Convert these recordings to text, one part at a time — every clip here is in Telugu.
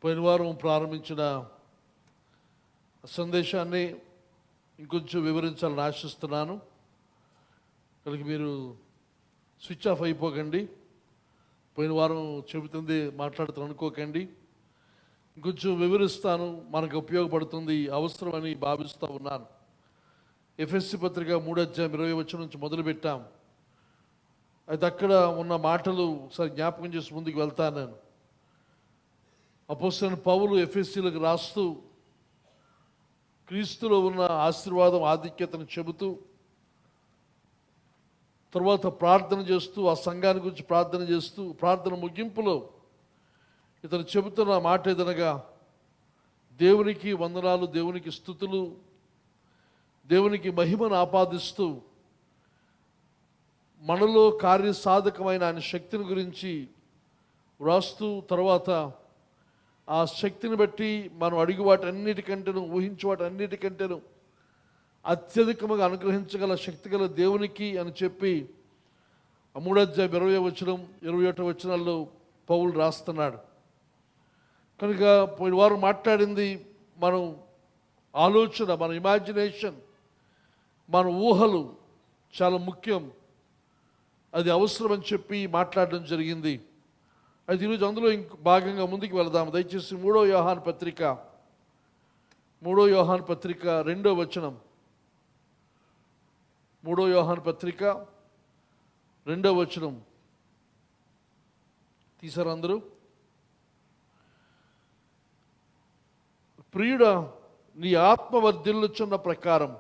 పోయిన వారం ప్రారంభించిన సందేశాన్ని ఇంకొంచెం వివరించాలని ఆశిస్తున్నాను. కనుక మీరు స్విచ్ ఆఫ్ అయిపోకండి. పోయిన వారం చెబుతుంది మాట్లాడుతాను అనుకోకండి. ఇంకొంచెం వివరిస్తాను, మనకు ఉపయోగపడుతుంది, అవసరమని భావిస్తూ ఉన్నాను. ఎఫెసీ పత్రిక 3:20 నుంచి మొదలుపెట్టాం. అయితే అక్కడ ఉన్న మాటలు ఒకసారి జ్ఞాపకం చేసి ముందుకు వెళ్తాను. నేను అపోస్తలుడైన పౌలు ఎఫెసీలకు రాస్తూ క్రీస్తులో ఉన్న ఆశీర్వాదం ఆధిక్యతను చెబుతూ తర్వాత ప్రార్థన చేస్తూ ఆ సంఘాన్ని గురించి ప్రార్థన చేస్తూ ప్రార్థన ముగింపులో ఇతను చెబుతున్న మాట ఏదనగా, దేవునికి వందనాలు, దేవునికి స్తుతులు, దేవునికి మహిమను ఆపాదిస్తూ మనలో కార్యసాధకమైన ఆయన శక్తిని గురించి వ్రాస్తూ తర్వాత ఆ శక్తిని బట్టి మనం అడిగి వాటన్నిటికంటేను ఊహించే వాటన్నిటికంటేను అత్యధికంగా అనుగ్రహించగల శక్తి గల దేవునికి అని చెప్పి 3:20-21 పౌలు రాస్తున్నాడు. కనుక పోయిన వారు మాట్లాడింది మనం ఆలోచన, మన ఇమాజినేషన్, మన ఊహలు చాలా ముఖ్యం, అది అవసరం అని చెప్పి మాట్లాడడం జరిగింది. అయితే ఈరోజు అందులో భాగంగా ముందుకు వెళదాం. దయచేసి 3వ యోహాను పత్రిక 2వ వచనం 3వ యోహాను పత్రిక 2వ వచనం తీసారు అందరూ? ప్రియుడా, నీ ఆత్మ వర్ధిల్లుచున్న ప్రకారం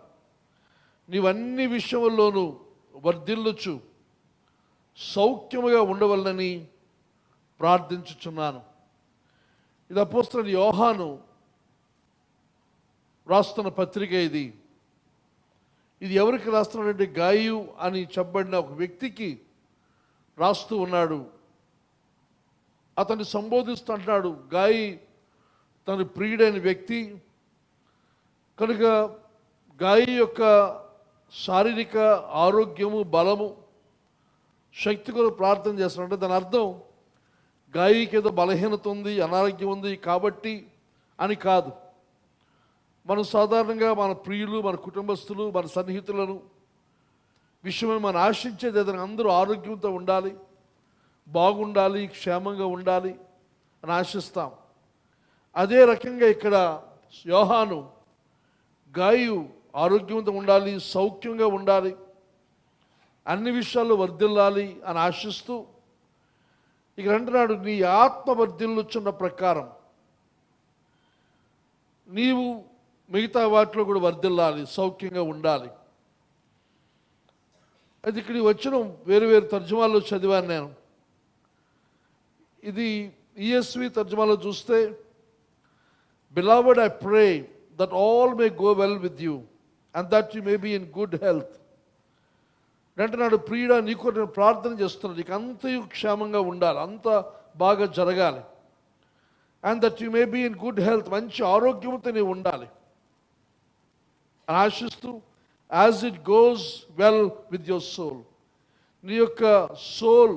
నీవన్ని విషయంలోనూ వర్ధిల్లుచు సౌఖ్యముగా ఉండవలనని ప్రార్థించుచున్నాను. ఇది అపోస్తలుడైన యోహాను రాస్తున్న పత్రిక. ఇది ఎవరికి రాస్తున్నాడంటే గాయు అని చెప్పబడిన ఒక వ్యక్తికి రాస్తూ ఉన్నాడు. అతన్ని సంబోధిస్తుంటున్నాడు. గాయి తన ప్రియుడైన వ్యక్తి కనుక గాయి యొక్క శారీరక ఆరోగ్యము, బలము, శక్తి కొరకు ప్రార్థన చేస్తున్నాడంటే దాని అర్థం గాయకి ఏదో బలహీనత ఉంది, అనారోగ్యం ఉంది కాబట్టి అని కాదు. మనం సాధారణంగా మన ప్రియులు, మన కుటుంబస్తులు, మన సన్నిహితులను విషయమై మనం ఆశించేది ఏదైనా అందరూ ఆరోగ్యంతో ఉండాలి, బాగుండాలి, క్షేమంగా ఉండాలి అని ఆశిస్తాం. అదే రకంగా ఇక్కడ యోహాను గాయు ఆరోగ్యంతో ఉండాలి, సౌఖ్యంగా ఉండాలి, అన్ని విషయాల్లో వర్ధిల్లాలి అని ఆశిస్తూ ఇక్కడ అంటున్నాడు, నీ ఆత్మ వర్ధిల్లుచున్న ప్రకారం నీవు మిగతా వాటిలో కూడా వర్ధిల్లాలి, సౌఖ్యంగా ఉండాలి. అది ఇక్కడ వచ్చిన వేరు తర్జుమాల్లో చదివాను నేను. ఇది ESV తర్జుమాలో చూస్తే, Beloved, I pray that all may go well with you and that you may be in good health. అంటున్నాడు, ప్రియుడా, నీకు నేను ప్రార్థన చేస్తున్నాను, నీకు అంతయు క్షేమంగా ఉండాలి, అంత బాగా జరగాలి. And that you may be in good health, మంచి ఆరోగ్యంతో నీవు ఉండాలి అని ఆశిస్తూ, as it goes well with your soul, నీ యొక్క సోల్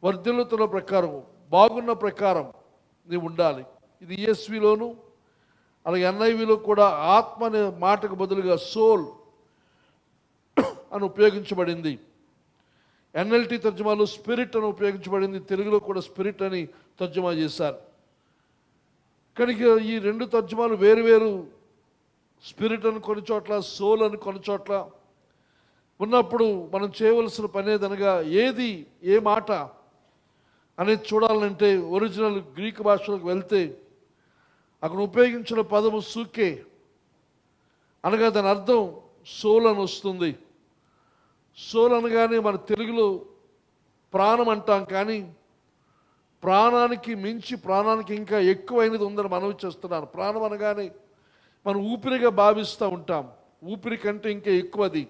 వర్ధిల్లుతున్న ప్రకారం, బాగున్న ప్రకారం నీవు ఉండాలి. ఇది ESVలోను అలాగే NIVలో కూడా ఆత్మ అనే మాటకు బదులుగా సోల్ అని ఉపయోగించబడింది. NLT తర్జుమాలో స్పిరిట్ అని ఉపయోగించబడింది, తెలుగులో కూడా స్పిరిట్ అని తర్జుమా చేశారు. కనుక ఈ రెండు తర్జుమాలు వేరు స్పిరిట్ అని కొన్ని చోట్ల, సోల్ అని కొన్ని చోట్ల ఉన్నప్పుడు మనం చేయవలసిన పని ఏదనగా ఏది ఏ మాట అనేది చూడాలంటే ఒరిజినల్ గ్రీక్ భాషలోకి వెళ్తే అక్కడ ఉపయోగించిన పదము సూకే అనగా దాని అర్థం సోల్ అని వస్తుంది. సోల్ అనగానే మన తెలుగులో ప్రాణం అంటాం, కానీ ప్రాణానికి మించి, ప్రాణానికి ఇంకా ఎక్కువైనది ఉందని మనవి చేస్తున్నాను. ప్రాణం అనగానే మనం ఊపిరిగా భావిస్తూ ఉంటాం, ఊపిరి కంటే ఇంకా ఎక్కువది.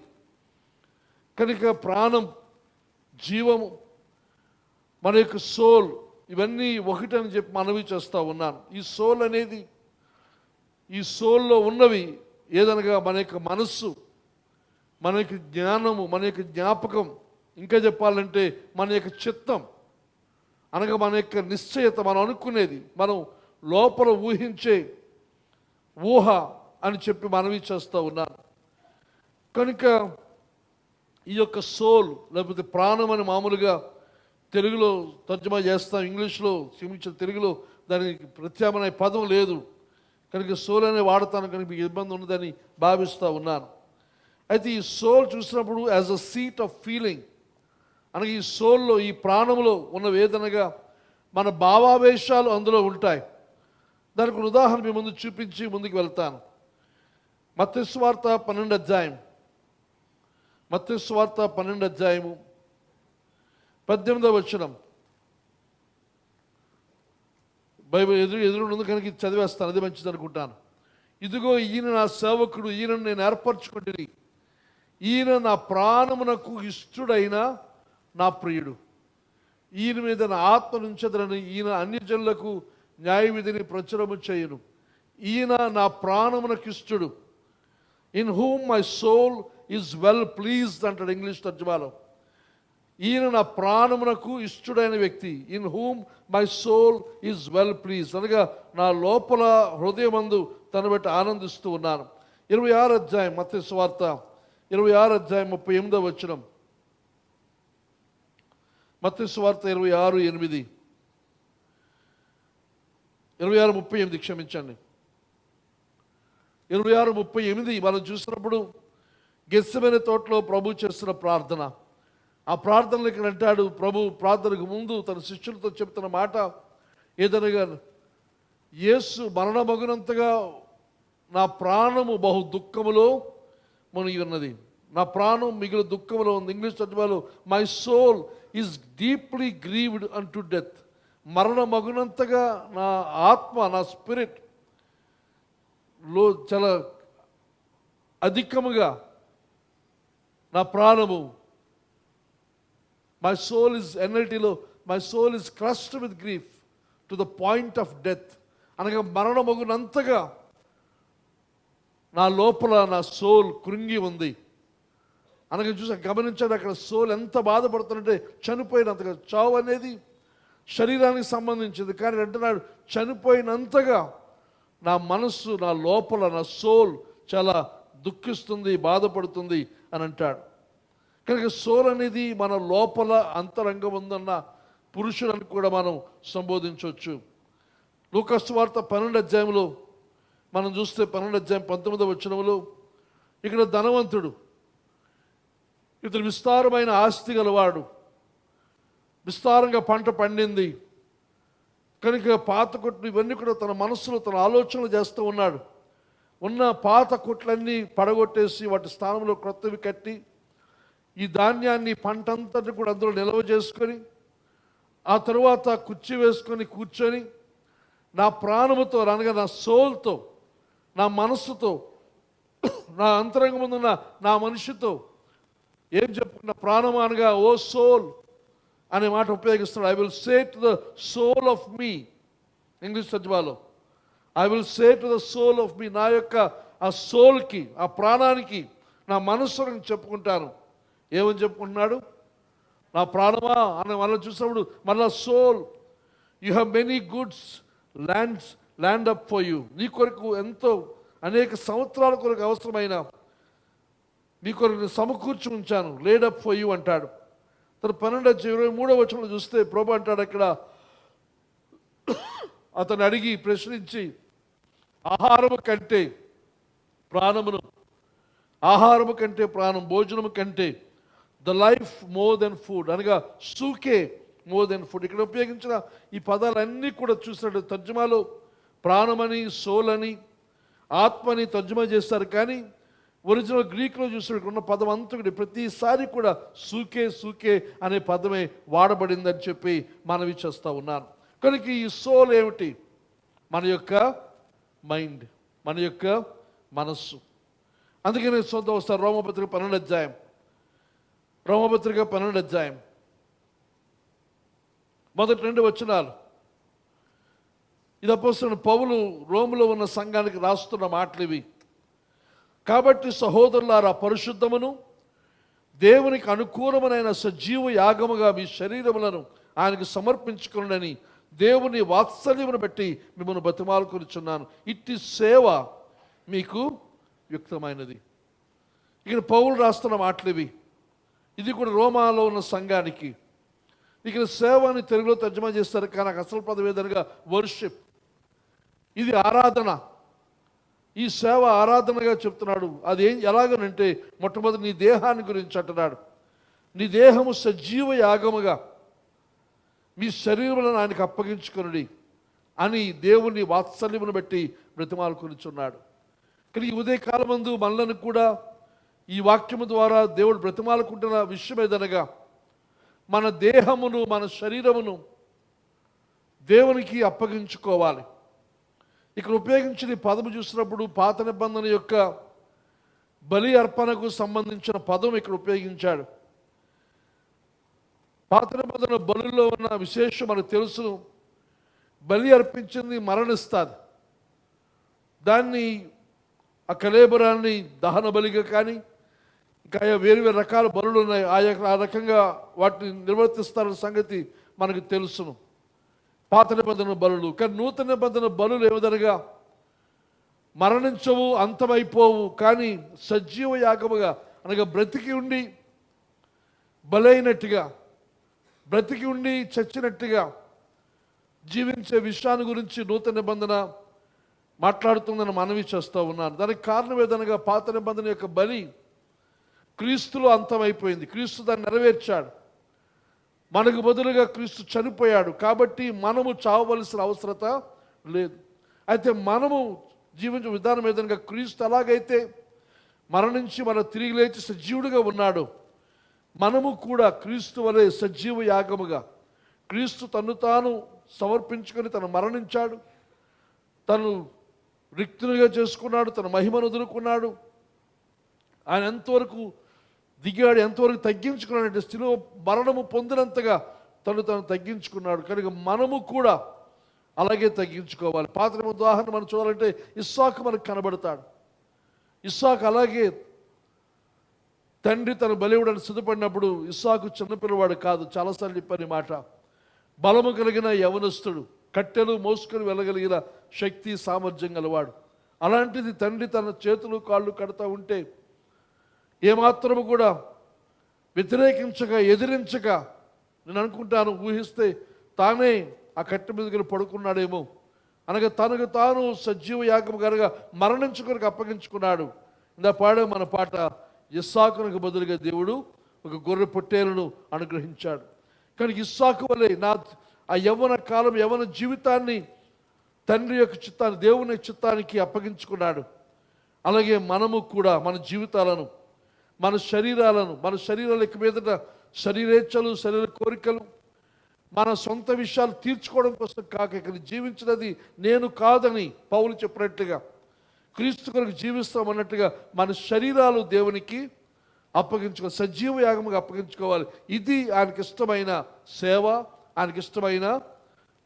కనుక ప్రాణం, జీవము, మన యొక్క సోల్, ఇవన్నీ ఒకటని చెప్పి మనవి చేస్తూ ఉన్నాను. ఈ సోల్ అనేది, ఈ సోల్లో ఉన్నవి ఏదనగా మన యొక్క మనస్సు, మన యొక్క జ్ఞానము, మన యొక్క జ్ఞాపకం, ఇంకా చెప్పాలంటే మన యొక్క చిత్తం, అనగా మన యొక్క నిశ్చయత, మనం అనుకునేది, మనం లోపల ఊహించే ఊహ అని చెప్పి మనవి చేస్తూ ఉన్నాను. కనుక ఈ యొక్క సోల్ లేకపోతే ప్రాణం అని మామూలుగా తెలుగులో తర్జుమా చేస్తాం, ఇంగ్లీష్లో క్షమించిన తెలుగులో దానికి ప్రత్యామ్నాయ పదం లేదు కనుక సోల్ అనే వాడతాను కనుక మీకు ఇబ్బంది ఉన్నదని భావిస్తూ ఉన్నాను. అయితే ఈ సోల్ చూసినప్పుడు as a seat of feeling అనగా ఈ సోల్లో ఈ ప్రాణంలో ఉన్న వేదనగా మన భావావేశాలు అందులో ఉంటాయి. దానికి ఒక ఉదాహరణ మీ ముందు చూపించి ముందుకు వెళ్తాను. మత్తయి సువార్త 12వ అధ్యాయం, మత్తయి సువార్త 12వ అధ్యాయము 18వ వచనం. బైబిల్ ఎదురు కనుక ఇది చదివేస్తాను, అది మంచిది అనుకుంటాను. ఇదిగో ఈయన నా సేవకుడు, ఈయనను నేను ఏర్పరచుకుంటుని, ఈయన నా ప్రాణమునకు ఇష్టుడైన నా ప్రియుడు, ఈయన మీద నా ఆత్మ నుంచెదరని, ఈయన అన్యజనులకు న్యాయ విధిని ప్రచురము చేయును, ఈయన నా ప్రాణమునకు ఇష్టుడు, in whom my soul is well pleased అంటాడు ఇంగ్లీష్ తర్జుమాలో. ఈయన నా ప్రాణమునకు ఇష్టుడైన వ్యక్తి, in whom my soul is well pleased అనగా నా లోపల హృదయమందు తను బట్టి ఆనందిస్తూ ఉన్నాను. 26వ అధ్యాయం మత్తయి సువార్త 26వ అధ్యాయం 38వ వచనం. మత్తయి సువార్త 26:8, 26:38 క్షమించండి, 26:38 మనం చూసినప్పుడు గెత్సెమనే తోటలో ప్రభు చేస్తున్న ప్రార్థన. ఆ ప్రార్థనలు ఇక్కడ అంటాడు, ప్రభు ప్రార్థనకు ముందు తన శిష్యులతో చెప్తున్న మాట ఏదనగా, యేసు మరణమగునంతగా నా ప్రాణము బహు దుఃఖములో మునిగి ఉన్నది, నా ప్రాణం మిగిలిన దుఃఖములో ఉంది. ఇంగ్లీష్ తర్జుమాలో my soul is deeply grieved unto death, మరణమగునంతగా నా ఆత్మ, నా స్పిరిట్ లో చాలా అధికముగా నా ప్రాణము, మై సోల్ ఇస్ ఎన్ఎల్టీలో my soul is crushed with grief to the point of death అనగా మరణమగునంతగా నా లోపల నా సోల్ కృంగి ఉంది అనగా చూసి గమనించాడు. అక్కడ సోల్ ఎంత బాధపడుతుందంటే చనిపోయినంతగా. చావు అనేది శరీరానికి సంబంధించింది, కానీ అంటున్నాడు చనిపోయినంతగా నా మనస్సు, నా లోపల నా సోల్ చాలా దుఃఖిస్తుంది, బాధపడుతుంది అని అంటాడు. కనుక సోల్ అనేది మన లోపల అంతరంగం ఉందన్న పురుషులను కూడా మనం సంబోధించవచ్చు. లూకా సువార్త 12వ అధ్యాయంలో మనం చూస్తే 12వ అధ్యాయం 19వ వచనంలో ఇక్కడ ధనవంతుడు, ఇతను విస్తారమైన ఆస్తి గలవాడు, విస్తారంగా పంట పండింది కనుక పాత కొట్లు ఇవన్నీ కూడా తన మనస్సులో తన ఆలోచనలు చేస్తూ ఉన్నాడు. ఉన్న పాత కొట్లన్నీ పడగొట్టేసి వాటి స్థానంలో క్రొత్తవి కట్టి ఈ ధాన్యాన్ని పంట అంతటి కూడా అందులో నిల్వ చేసుకొని ఆ తరువాత కుర్చీ వేసుకొని కూర్చొని నా ప్రాణముతో అనగా నా సోల్తో, నా మనస్సుతో, నా అంతరంగం ముందున్న నా మనిషితో ఏం చెప్పుకున్న ప్రాణము అనగా ఓ సోల్ అనే మాట ఉపయోగిస్తున్నాడు. I will say to the soul of me, English తర్జుమాలో I will say to the soul of me, నా యొక్క ఆ సోల్కి, ఆ ప్రాణానికి, నా మనస్సుని చెప్పుకుంటాను. ఏమని చెప్పుకుంటున్నాడు? నా ప్రాణమా అని మళ్ళీ చూసినప్పుడు మళ్ళా soul, you have many goods land up for you, నీ కొరకు ఎంతో అనేక సంవత్సరాల కొరకు అవసరమైన నీ కొరకు సమకూర్చి ఉంచాను, లేడ్ అప్ ఫర్ యూ అంటాడు. తన 12:23 వచనంలో చూస్తే ప్రభు అంటాడు అక్కడ, అతను అడిగి ప్రశ్నించి ఆహారము కంటే ప్రాణమును, ఆహారము కంటే ప్రాణం, భోజనము కంటే the life more than food అనగా సూకే మోర్ దెన్ ఫుడ్. ఇక్కడ ఉపయోగించిన ఈ పదాలన్నీ కూడా చూసినట్టు తర్జుమాలో ప్రాణమని, సోల్ అని, ఆత్మని తర్జుమా చేస్తారు, కానీ ఒరిజినల్ గ్రీక్లో చూసినట్టు ఉన్న పదం అంతా కూడా ప్రతిసారి కూడా సూకే అనే పదమే వాడబడిందని చెప్పి మనవి చేస్తూ ఉన్నాను. కనుక ఈ సోల్ ఏమిటి? మన యొక్క మైండ్, మన యొక్క మనస్సు. అందుకనే సొంత వస్తారు రోమపత్రిక 12వ అధ్యాయం, రోమపత్రిక 12వ అధ్యాయం మొదటి 2 వచనాలు. ఇది అపోస్తలుడైన పౌలు రోములో ఉన్న సంఘానికి రాస్తున్న మాటలు ఇవి. కాబట్టి సహోదరులారా, పరిశుద్ధమును దేవునికి అనుకూలమైన సజీవ యాగముగా మీ శరీరములను ఆయనకు సమర్పించుకునని దేవుని వాత్సల్యమును బట్టి మిమ్మల్ని బతిమాలుకొనుచున్నాను. ఇట్టి సేవ మీకు యుక్తమైనది. ఇక్కడ పౌలు రాస్తున్న మాటలు ఇవి. ఇది కూడా రోమాలో ఉన్న సంఘానికి. ఇక్కడ సేవ అని తెలుగులో తర్జుమా చేస్తారు, కానీ నాకు అసలు పదం ఏదనగా వర్షిప్. ఇది ఆరాధన. ఈ సేవ ఆరాధనగా చెప్తున్నాడు. అది ఎలాగనంటే మొట్టమొదటి నీ దేహాన్ని గురించి అంటున్నాడు. నీ దేహము సజీవ యాగముగా మీ శరీరములను ఆయనకు అప్పగించుకొనుడి అని దేవుని వాత్సల్యమును బట్టి బ్రతిమాలుకొనుచున్నాడు. కానీ ఈ ఉదయకాలమందు మనలను కూడా ఈ వాక్యము ద్వారా దేవుడు బ్రతిమాలుకుంటున్న విషయం ఏదనగా మన దేహమును, మన శరీరమును దేవునికి అప్పగించుకోవాలి. ఇక్కడ ఉపయోగించిన ఈ పదము చూసినప్పుడు పాత నిబంధన యొక్క బలి అర్పణకు సంబంధించిన పదం ఇక్కడ ఉపయోగించాడు. పాత నిబంధన బలుల్లో ఉన్న విశేషం మనకు తెలుసు. బలి అర్పించింది మరణిస్తుంది. దాన్ని ఆ కళేబరాన్ని దహన బలిగా కానీ ఇంకా వేరు వేరు రకాల బలులు ఉన్నాయి. ఆ రకంగా వాటిని నిర్వర్తిస్తారన్న సంగతి మనకు తెలుసును. పాత నిబంధన బలులు. కానీ నూతన నిబంధన బలులు ఏమిదనగా మరణించవు, అంతమైపోవు, కానీ సజీవ యాగముగా అనగా బ్రతికి ఉండి బలైనట్టుగా, బ్రతికి ఉండి చచ్చినట్టుగా జీవించే విషయాన్ని గురించి నూతన నిబంధన మాట్లాడుతుందని మనవి చేస్తూ ఉన్నాను. దానికి కారణం ఏదనగా పాత నిబంధన యొక్క బలి క్రీస్తులో అంతమైపోయింది. క్రీస్తు దాన్ని నెరవేర్చాడు. మనకు బదులుగా క్రీస్తు చనిపోయాడు. కాబట్టి మనము చావవలసిన అవసరత లేదు. అయితే మనము జీవించే విధానం ఏదనగా క్రీస్తు ఎలాగైతే మరణించి మన తిరిగి లేచి సజీవుడిగా ఉన్నాడు, మనము కూడా క్రీస్తు వలె సజీవ యాగముగా క్రీస్తు తను తాను సమర్పించుకొని తను మరణించాడు, తను రిక్తునిగా చేసుకున్నాడు, తన మహిమను వదులుకున్నాడు. ఆయన ఎంతవరకు దిగాడు, ఎంతవరకు తగ్గించుకున్నాడంటే శిలువ మరణము పొందినంతగా తను తగ్గించుకున్నాడు. కనుక మనము కూడా అలాగే తగ్గించుకోవాలి. పాత ఉదాహరణ మనం చూడాలంటే ఇస్సాకు మనకు కనబడతాడు. ఇస్సాకు అలాగే తండ్రి తన బలివుడని సిద్ధపడినప్పుడు ఇస్సాకు చిన్నపిల్లవాడు కాదు. చాలాసార్లు చెప్పని మాట. బలము కలిగిన యవనస్తుడు, కట్టెలు మోసుకొని వెళ్ళగలిగిన శక్తి సామర్థ్యం గలవాడు. అలాంటిది తండ్రి తన చేతులు కాళ్ళు కడతా ఉంటే ఏమాత్రము కూడా వ్యతిరేకించక ఎదిరించక, నేను అనుకుంటాను, ఊహిస్తే తానే ఆ కట్టె మీదకి పడుకున్నాడేమో. అనగా తనకు తాను సజీవ యాగం కనుక మరణించుకొనికి అప్పగించుకున్నాడు. ఇందా పాడే మన పాట, ఇస్సాకునకు బదులుగా దేవుడు ఒక గొర్రె పొట్టేలును అనుగ్రహించాడు. కానీ ఇస్సాకు వలె ఆ యవ్వన కాలం, యవ్వన జీవితాన్ని తండ్రి యొక్క చిత్తాన్ని, దేవుని చిత్తానికి అప్పగించుకున్నాడు. అలాగే మనము కూడా మన జీవితాలను, మన శరీరాల మీదట శరీరేచ్ఛలు, శరీర కోరికలు, మన సొంత విషయాలు తీర్చుకోవడం కోసం కాక ఇక్కడ జీవించినది నేను కాదని పౌలు చెప్పినట్టుగా క్రీస్తు కొరకు జీవిస్తామన్నట్టుగా మన శరీరాలు దేవునికి అప్పగించుకో, సజీవ యాగముగా అప్పగించుకోవాలి. ఇది ఆయనకి ఇష్టమైన సేవ, ఆయనకి ఇష్టమైన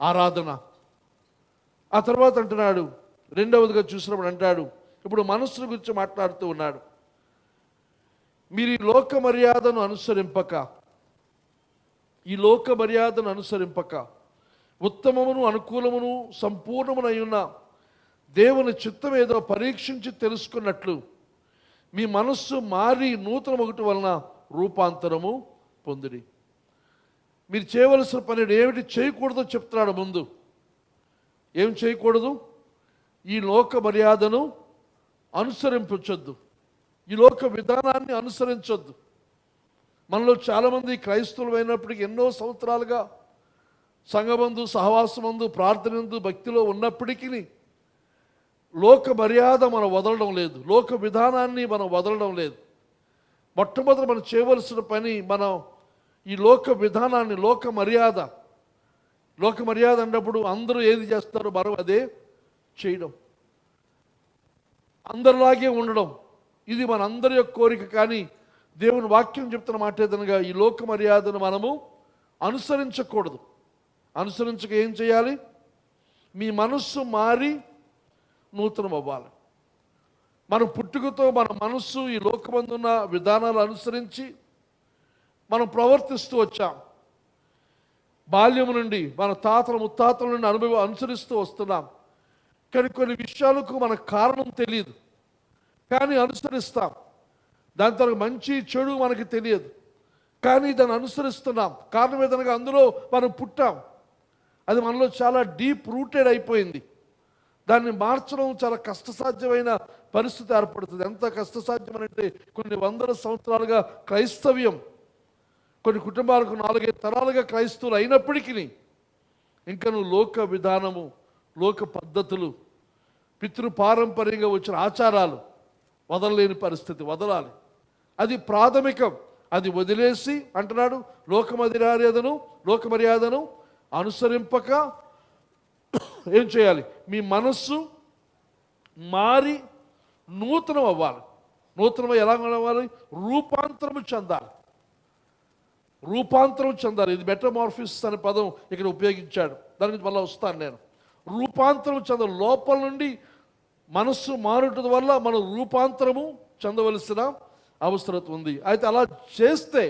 ఆరాధన. ఆ తర్వాత అంటున్నాడు, రెండవదిగా చూసినప్పుడు అంటాడు, ఇప్పుడు మనస్సుల గురించి మాట్లాడుతూ ఉన్నాడు. మీరు ఈ లోక మర్యాదను అనుసరింపక ఉత్తమమును అనుకూలమును సంపూర్ణమునై ఉన్న దేవుని చిత్తం ఏదో పరీక్షించి తెలుసుకున్నట్లు మీ మనస్సు మారి నూతన ఒకటి వలన రూపాంతరము పొందిడి. మీరు చేయవలసిన పని ఏమిటి చేయకూడదో చెప్తున్నాడు. ముందు ఏం చేయకూడదు? ఈ లోక మర్యాదను అనుసరించొద్దు, ఈ లోక విధానాన్ని అనుసరించొద్దు. మనలో చాలామంది క్రైస్తవులు అయినప్పటికీ ఎన్నో సంవత్సరాలుగా సంఘమందు, సహవాసమందు, ప్రార్థనందు, భక్తిలో ఉన్నప్పటికీ లోక మర్యాద మనం వదలడం లేదు, లోక విధానాన్ని మనం వదలడం లేదు. మొట్టమొదటి మనం చేయవలసిన పని, మనం ఈ లోక విధానాన్ని, లోక మర్యాద అన్నప్పుడు అందరూ ఏది చేస్తారో మనం అదే చేయడం, అందరిలాగే ఉండడం, ఇది మన అందరి యొక్క కోరిక. కానీ దేవుని వాక్యం చెప్తున్న మాట ఏదనగా ఈ లోక మర్యాదను మనము అనుసరించకూడదు. అనుసరించక ఏం చేయాలి? మీ మనస్సు మారి నూతనం అవ్వాలి. మన పుట్టుకతో మన మనస్సు ఈ లోకమందున్న విధానాలు అనుసరించి మనం ప్రవర్తిస్తూ వచ్చాం. బాల్యము నుండి మన తాతల ముత్తాతల నుండి అనుసరిస్తూ వస్తున్నాం. కానీ కొన్ని విషయాలకు మనకు కారణం తెలియదు, కానీ అనుసరిస్తాం. దాని తర్వాత మంచి చెడు మనకి తెలియదు, కానీ దాన్ని అనుసరిస్తున్నాం. కారణం ఏదనగా అందులో మనం పుట్టాం. అది మనలో చాలా డీప్ రూటెడ్ అయిపోయింది. దాన్ని మార్చడం చాలా కష్టసాధ్యమైన పరిస్థితి ఏర్పడుతుంది. ఎంత కష్టసాధ్యం అంటే కొన్ని వందల సంవత్సరాలుగా క్రైస్తవ్యం, కొన్ని కుటుంబాలకు 4-5 తరాలుగా క్రైస్తవులు అయినప్పటికీ ఇంకా నువ్వు లోక విధానము, లోక పద్ధతులు, పితృపారంపర్యంగా వచ్చిన ఆచారాలు వదలలేని పరిస్థితి. వదలాలి, అది ప్రాథమికం. అది వదిలేసి అంటున్నాడు లోక మర్యాదను అనుసరింపక ఏం చేయాలి? మీ మనస్సు మారి నూతనం అవ్వాలి. నూతనం ఎలా అవ్వాలి? రూపాంతరము చెందాలి. రూపాంతరం చెందాలి. ఇది మెటమార్ఫిస్ అనే పదం ఇక్కడ ఉపయోగించాడు. దాని గురించి మళ్ళీ వస్తాను నేను. రూపాంతరం చెందాలి. లోపల నుండి మనస్సు మారుట వల్ల మనం రూపాంతరము చెందవలసిన అవసరం ఉంది. అయితే అలా చేస్తే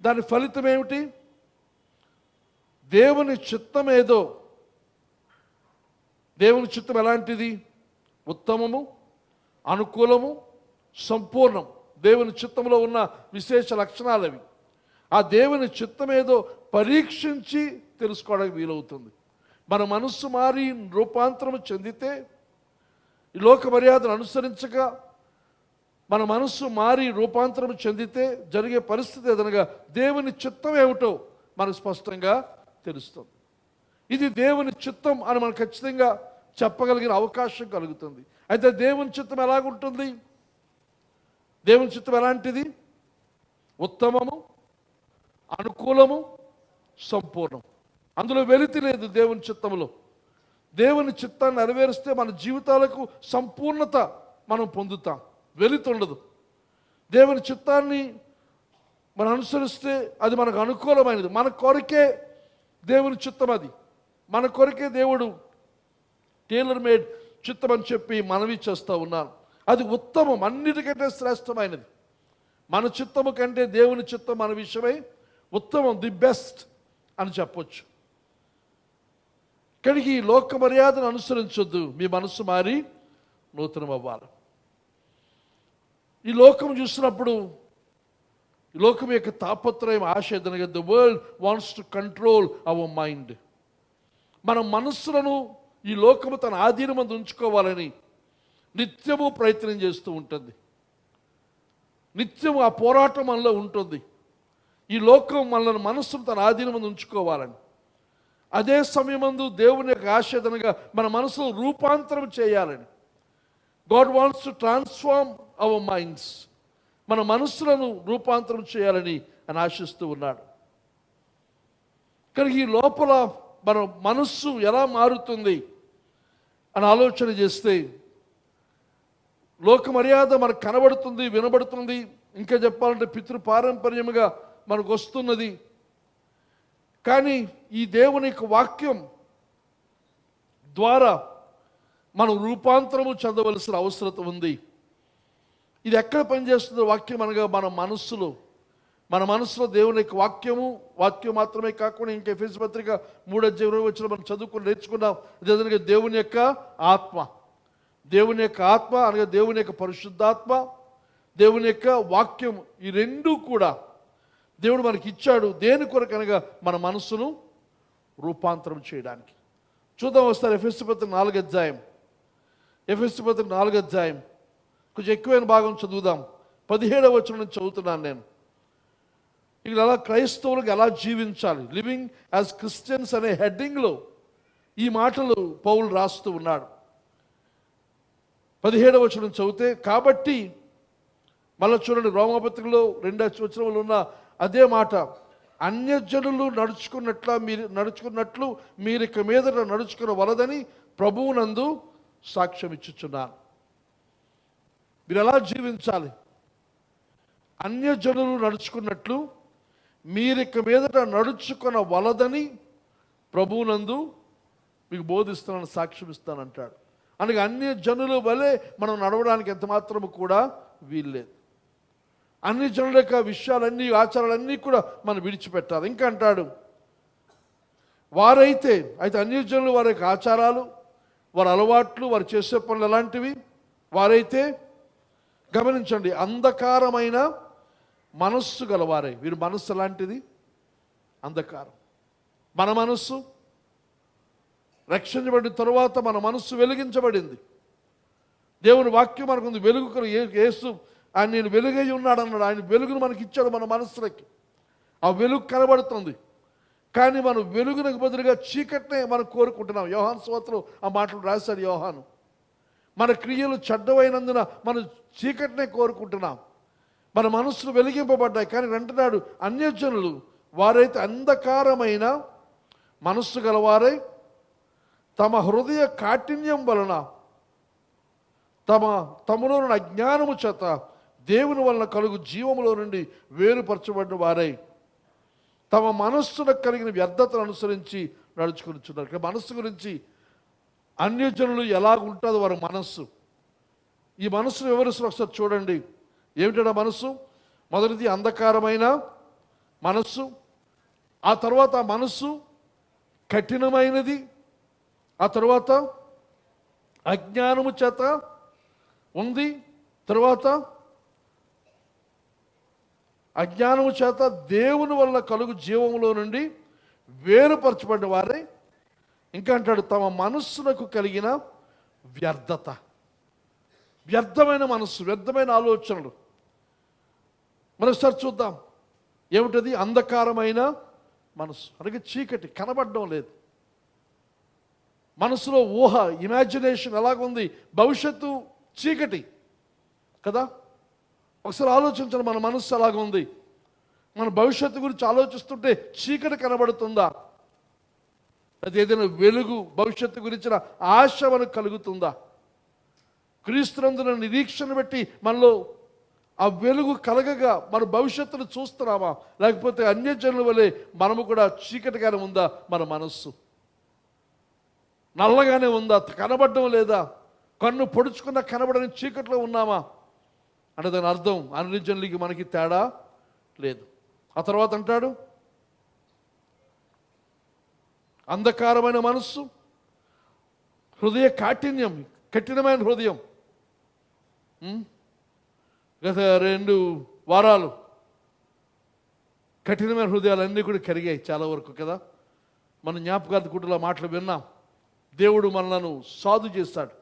దాని ఫలితం ఏమిటి? దేవుని చిత్తం ఏదో, దేవుని చిత్తం ఎలాంటిది? ఉత్తమము, అనుకూలము, సంపూర్ణం. దేవుని చిత్తంలో ఉన్న విశేష లక్షణాలు అవి. ఆ దేవుని చిత్తం ఏదో పరీక్షించి తెలుసుకోవడానికి వీలవుతుంది. మన మనస్సు మారి రూపాంతరం చెందితే, ఈ లోక మర్యాదను అనుసరించక మన మనస్సు మారి రూపాంతరం చెందితే జరిగే పరిస్థితి ఏదనగా దేవుని చిత్తం ఏమిటో మనకు స్పష్టంగా తెలుస్తుంది. ఇది దేవుని చిత్తం అని మనకు ఖచ్చితంగా చెప్పగలిగిన అవకాశం కలుగుతుంది. అయితే దేవుని చిత్తం ఎలాగుంటుంది? దేవుని చిత్తం ఎలాంటిది? ఉత్తమము, అనుకూలము, సంపూర్ణం. అందులో వెలితి లేదు. దేవుని చిత్తంలో దేవుని చిత్తాన్ని నెరవేరిస్తే మన జీవితాలకు సంపూర్ణత మనం పొందుతాం. వెలితి ఉండదు. దేవుని చిత్తాన్ని మనం అనుసరిస్తే అది మనకు అనుకూలమైనది. మన కొరకే దేవుని చిత్తం. అది మన కొరకే దేవుడు టైలర్ మేడ్ చిత్తం అని చెప్పి మనవి చేస్తూ ఉన్నాను. అది ఉత్తమం, అన్నిటికంటే శ్రేష్టమైనది. మన చిత్తము కంటే దేవుని చిత్తం మన విషయమై ఉత్తమం, ది బెస్ట్ అని చెప్పొచ్చు. కనుక ఈ లోక మర్యాదను అనుసరించొద్దు. మీ మనస్సు మారి నూతనం అవ్వాలి. ఈ లోకం చూసినప్పుడు ఈ లోకం యొక్క తాపత్రయం, ఆశ ఏదనగా the world wants to control our mind. మన మనస్సులను ఈ లోకము తన ఆధీనమందు ఉంచుకోవాలని నిత్యము ప్రయత్నం చేస్తూ ఉంటుంది. నిత్యము ఆ పోరాటం మనలో ఉంటుంది. ఈ లోకం మనల్ని మనస్సును తన ఆధీనమందు ఉంచుకోవాలని. అదే సమయమందు దేవుని యొక్క ఆశ ఏదనగా మన మనసును రూపాంతరం చేయాలని. God wants to transform our minds. మన మనస్సులను రూపాంతరం చేయాలని అని ఆశిస్తూ ఉన్నాడు. కానీ ఈ లోపల మన మనస్సు ఎలా మారుతుంది అని ఆలోచన చేస్తే లోక మర్యాద మనకు కనబడుతుంది, వినబడుతుంది. ఇంకా చెప్పాలంటే పితృపారంపర్యముగా మనకు వస్తున్నది. కానీ ఈ దేవుని యొక్క వాక్యం ద్వారా మనం రూపాంతరము చెందవలసిన అవసరం ఉంది. ఇది ఎక్కడ పనిచేస్తుందో వాక్యం అనగా మన మనస్సులో దేవుని యొక్క వాక్యం మాత్రమే కాకుండా ఇంకా ఎఫెసీ పత్రిక 3:20 మనం చదువుకుని నేర్చుకున్నాం. అదేవిధంగా దేవుని యొక్క ఆత్మ అనగా దేవుని యొక్క పరిశుద్ధాత్మ, దేవుని యొక్క వాక్యం, ఈ రెండూ కూడా దేవుడు మనకి ఇచ్చాడు. దేని కొరకు అనగా మన మనస్సును రూపాంతరం చేయడానికి. చూద్దాం వస్తారు ఎఫెసీ పత్రిక 4వ అధ్యాయం. ఎఫెసీ పత్రిక 4వ అధ్యాయం కొంచెం ఎక్కువైన భాగం చదువుదాం. 17వ వచనం నుంచి చదువుతున్నాను నేను. ఇక్కడ ఎలా క్రైస్తవులకు ఎలా జీవించాలి, లివింగ్ యాజ్ క్రిస్టియన్స్ అనే హెడ్డింగ్లో ఈ మాటలు పౌలు రాస్తూ ఉన్నాడు. 17వ వచనం చదివితే, కాబట్టి మళ్ళీ చూడండి రోమాపత్రికలో 2వ వచనంలో ఉన్న అదే మాట, అన్యజనులు నడుచుకున్నట్లు మీరు ఇక మీదట నడుచుకున్న వలదని ప్రభువునందు సాక్ష్యం ఇచ్చుచున్నాను. మీరు ఎలా జీవించాలి? అన్యజనులు నడుచుకున్నట్లు మీరిక మీదట నడుచుకున్న వలదని ప్రభువునందు మీకు బోధిస్తానని సాక్ష్యం ఇస్తానంటాడు. అనగా అన్యజనుల వలె మనం నడవడానికి ఎంత మాత్రము కూడా వీల్లేదు. అన్ని జనుల యొక్క విషయాలన్నీ, ఆచారాలన్నీ కూడా మనం విడిచిపెట్టాలి. ఇంకా అంటాడు, వారైతే అన్యజనులు వారి యొక్క ఆచారాలు, వారి అలవాట్లు, వారు చేసే పనులు ఎలాంటివి? వారైతే గమనించండి, అంధకారమైన మనస్సు గలవారే. వీరి మనస్సు ఎలాంటిది? అంధకారం. మన మనస్సు రక్షించబడిన తరువాత మన మనస్సు వెలిగించబడింది. దేవుని వాక్యం మనకుంది, వెలుగు యేసు ఆయన నేను వెలుగై ఉన్నాడు అన్నాడు. ఆయన వెలుగును మనకి ఇచ్చాడు మన మనస్సులకి. ఆ వెలుగు కనబడుతుంది. కానీ మనం వెలుగునకు బదులుగా చీకటినే మనం కోరుకుంటున్నాం. యోహాను సువార్తలో ఆ మాటలు రాశాడు యోహాను. మన క్రియలు చెడ్డవైనందున మనం చీకటినే కోరుకుంటున్నాం. మన మనస్సులు వెలిగింపబడ్డాయి. కానీ అంటున్నాడు, అన్యజనులు వారైతే అంధకారమైన మనస్సు గలవారై తమ హృదయ కాఠిన్యం వలన తమలో ఉన్న అజ్ఞానము చేత దేవుని వలన కలుగు జీవములో నుండి వేరుపరచబడిన వారై తమ మనస్సులకు కలిగిన వ్యర్థతను అనుసరించి నడుచుకునిచున్నారు. మనస్సు గురించి అన్యజనులు ఎలాగుంటుందో వారి మనస్సు. ఈ మనస్సును వివరిస్తున్న ఒకసారి చూడండి. ఏమిటా మనస్సు? మొదటిది అంధకారమైన మనస్సు. ఆ తర్వాత ఆ మనస్సు కఠినమైనది. ఆ తర్వాత అజ్ఞానము చేత ఉంది. తర్వాత అజ్ఞానము చేత దేవుని వల్ల కలుగు జీవములో నుండి వేరుపరచబడిన వారే. ఇంకా అంటాడు, తమ మనస్సులకు కలిగిన వ్యర్థత. వ్యర్థమైన మనస్సు, వ్యర్థమైన ఆలోచనలు. మరోసారి చూద్దాం. ఏమిటది? అంధకారమైన మనస్సు. అలాగే చీకటి, కనబడడం లేదు. మనసులో ఊహ, ఇమాజినేషన్ ఎలాగుంది? భవిష్యత్తు చీకటి కదా. ఒకసారి ఆలోచించండి, మన మనస్సు ఎలాగుంది? మన భవిష్యత్తు గురించి ఆలోచిస్తుంటే చీకటి కనబడుతుందా? అది ఏదైనా వెలుగు, భవిష్యత్తు గురించిన ఆశ మనకు కలుగుతుందా? క్రీస్తునందున నిరీక్షణ పెట్టి మనలో ఆ వెలుగు కలగగా మన భవిష్యత్తును చూస్తున్నామా? లేకపోతే అన్యజనుల వలె మనము కూడా చీకటిగానే ఉందా? మన మనస్సు నల్లగానే ఉందా? కనబడడం లేదా? కన్ను పొడుచుకున్న కనబడని చీకట్లో ఉన్నామా అంటే దాని అర్థం అన్యజనులకి మనకి తేడా లేదు. ఆ తర్వాత అంటాడు, అంధకారమైన మనస్సు, హృదయ కాఠిన్యం, కఠినమైన హృదయం. గత 2 వారాలు కఠినమైన హృదయాలన్నీ కూడా కరిగాయి చాలా వరకు కదా. మన జ్ఞాపకార్థ గుడ్డలో మాటలు విన్నాం. దేవుడు మనలను సాధు చేశాడు,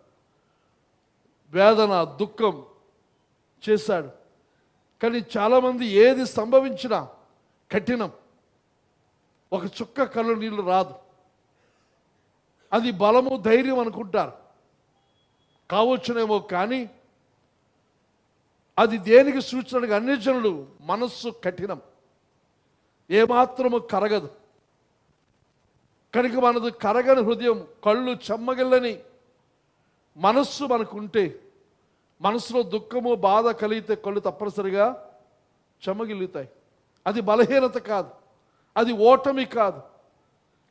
వేదన దుఃఖం చేశాడు. కానీ చాలామంది ఏది సంభవించినా కఠినం, ఒక చుక్క కళ్ళు నీళ్ళు రాదు. అది బలము ధైర్యం అనుకుంటారు, కావచ్చునేమో. కానీ అది దేనికి సూచనగా? అన్యజనులు మనస్సు కఠినం, ఏమాత్రము కరగదు. కనుక మనది కరగని హృదయం, కళ్ళు చెమ్మగిల్లని మనస్సు మనకుంటే, మనసులో దుఃఖము బాధ కలిగితే కళ్ళు తప్పనిసరిగా చెమ్మగిల్లుతాయి. అది బలహీనత కాదు, అది ఓటమి కాదు.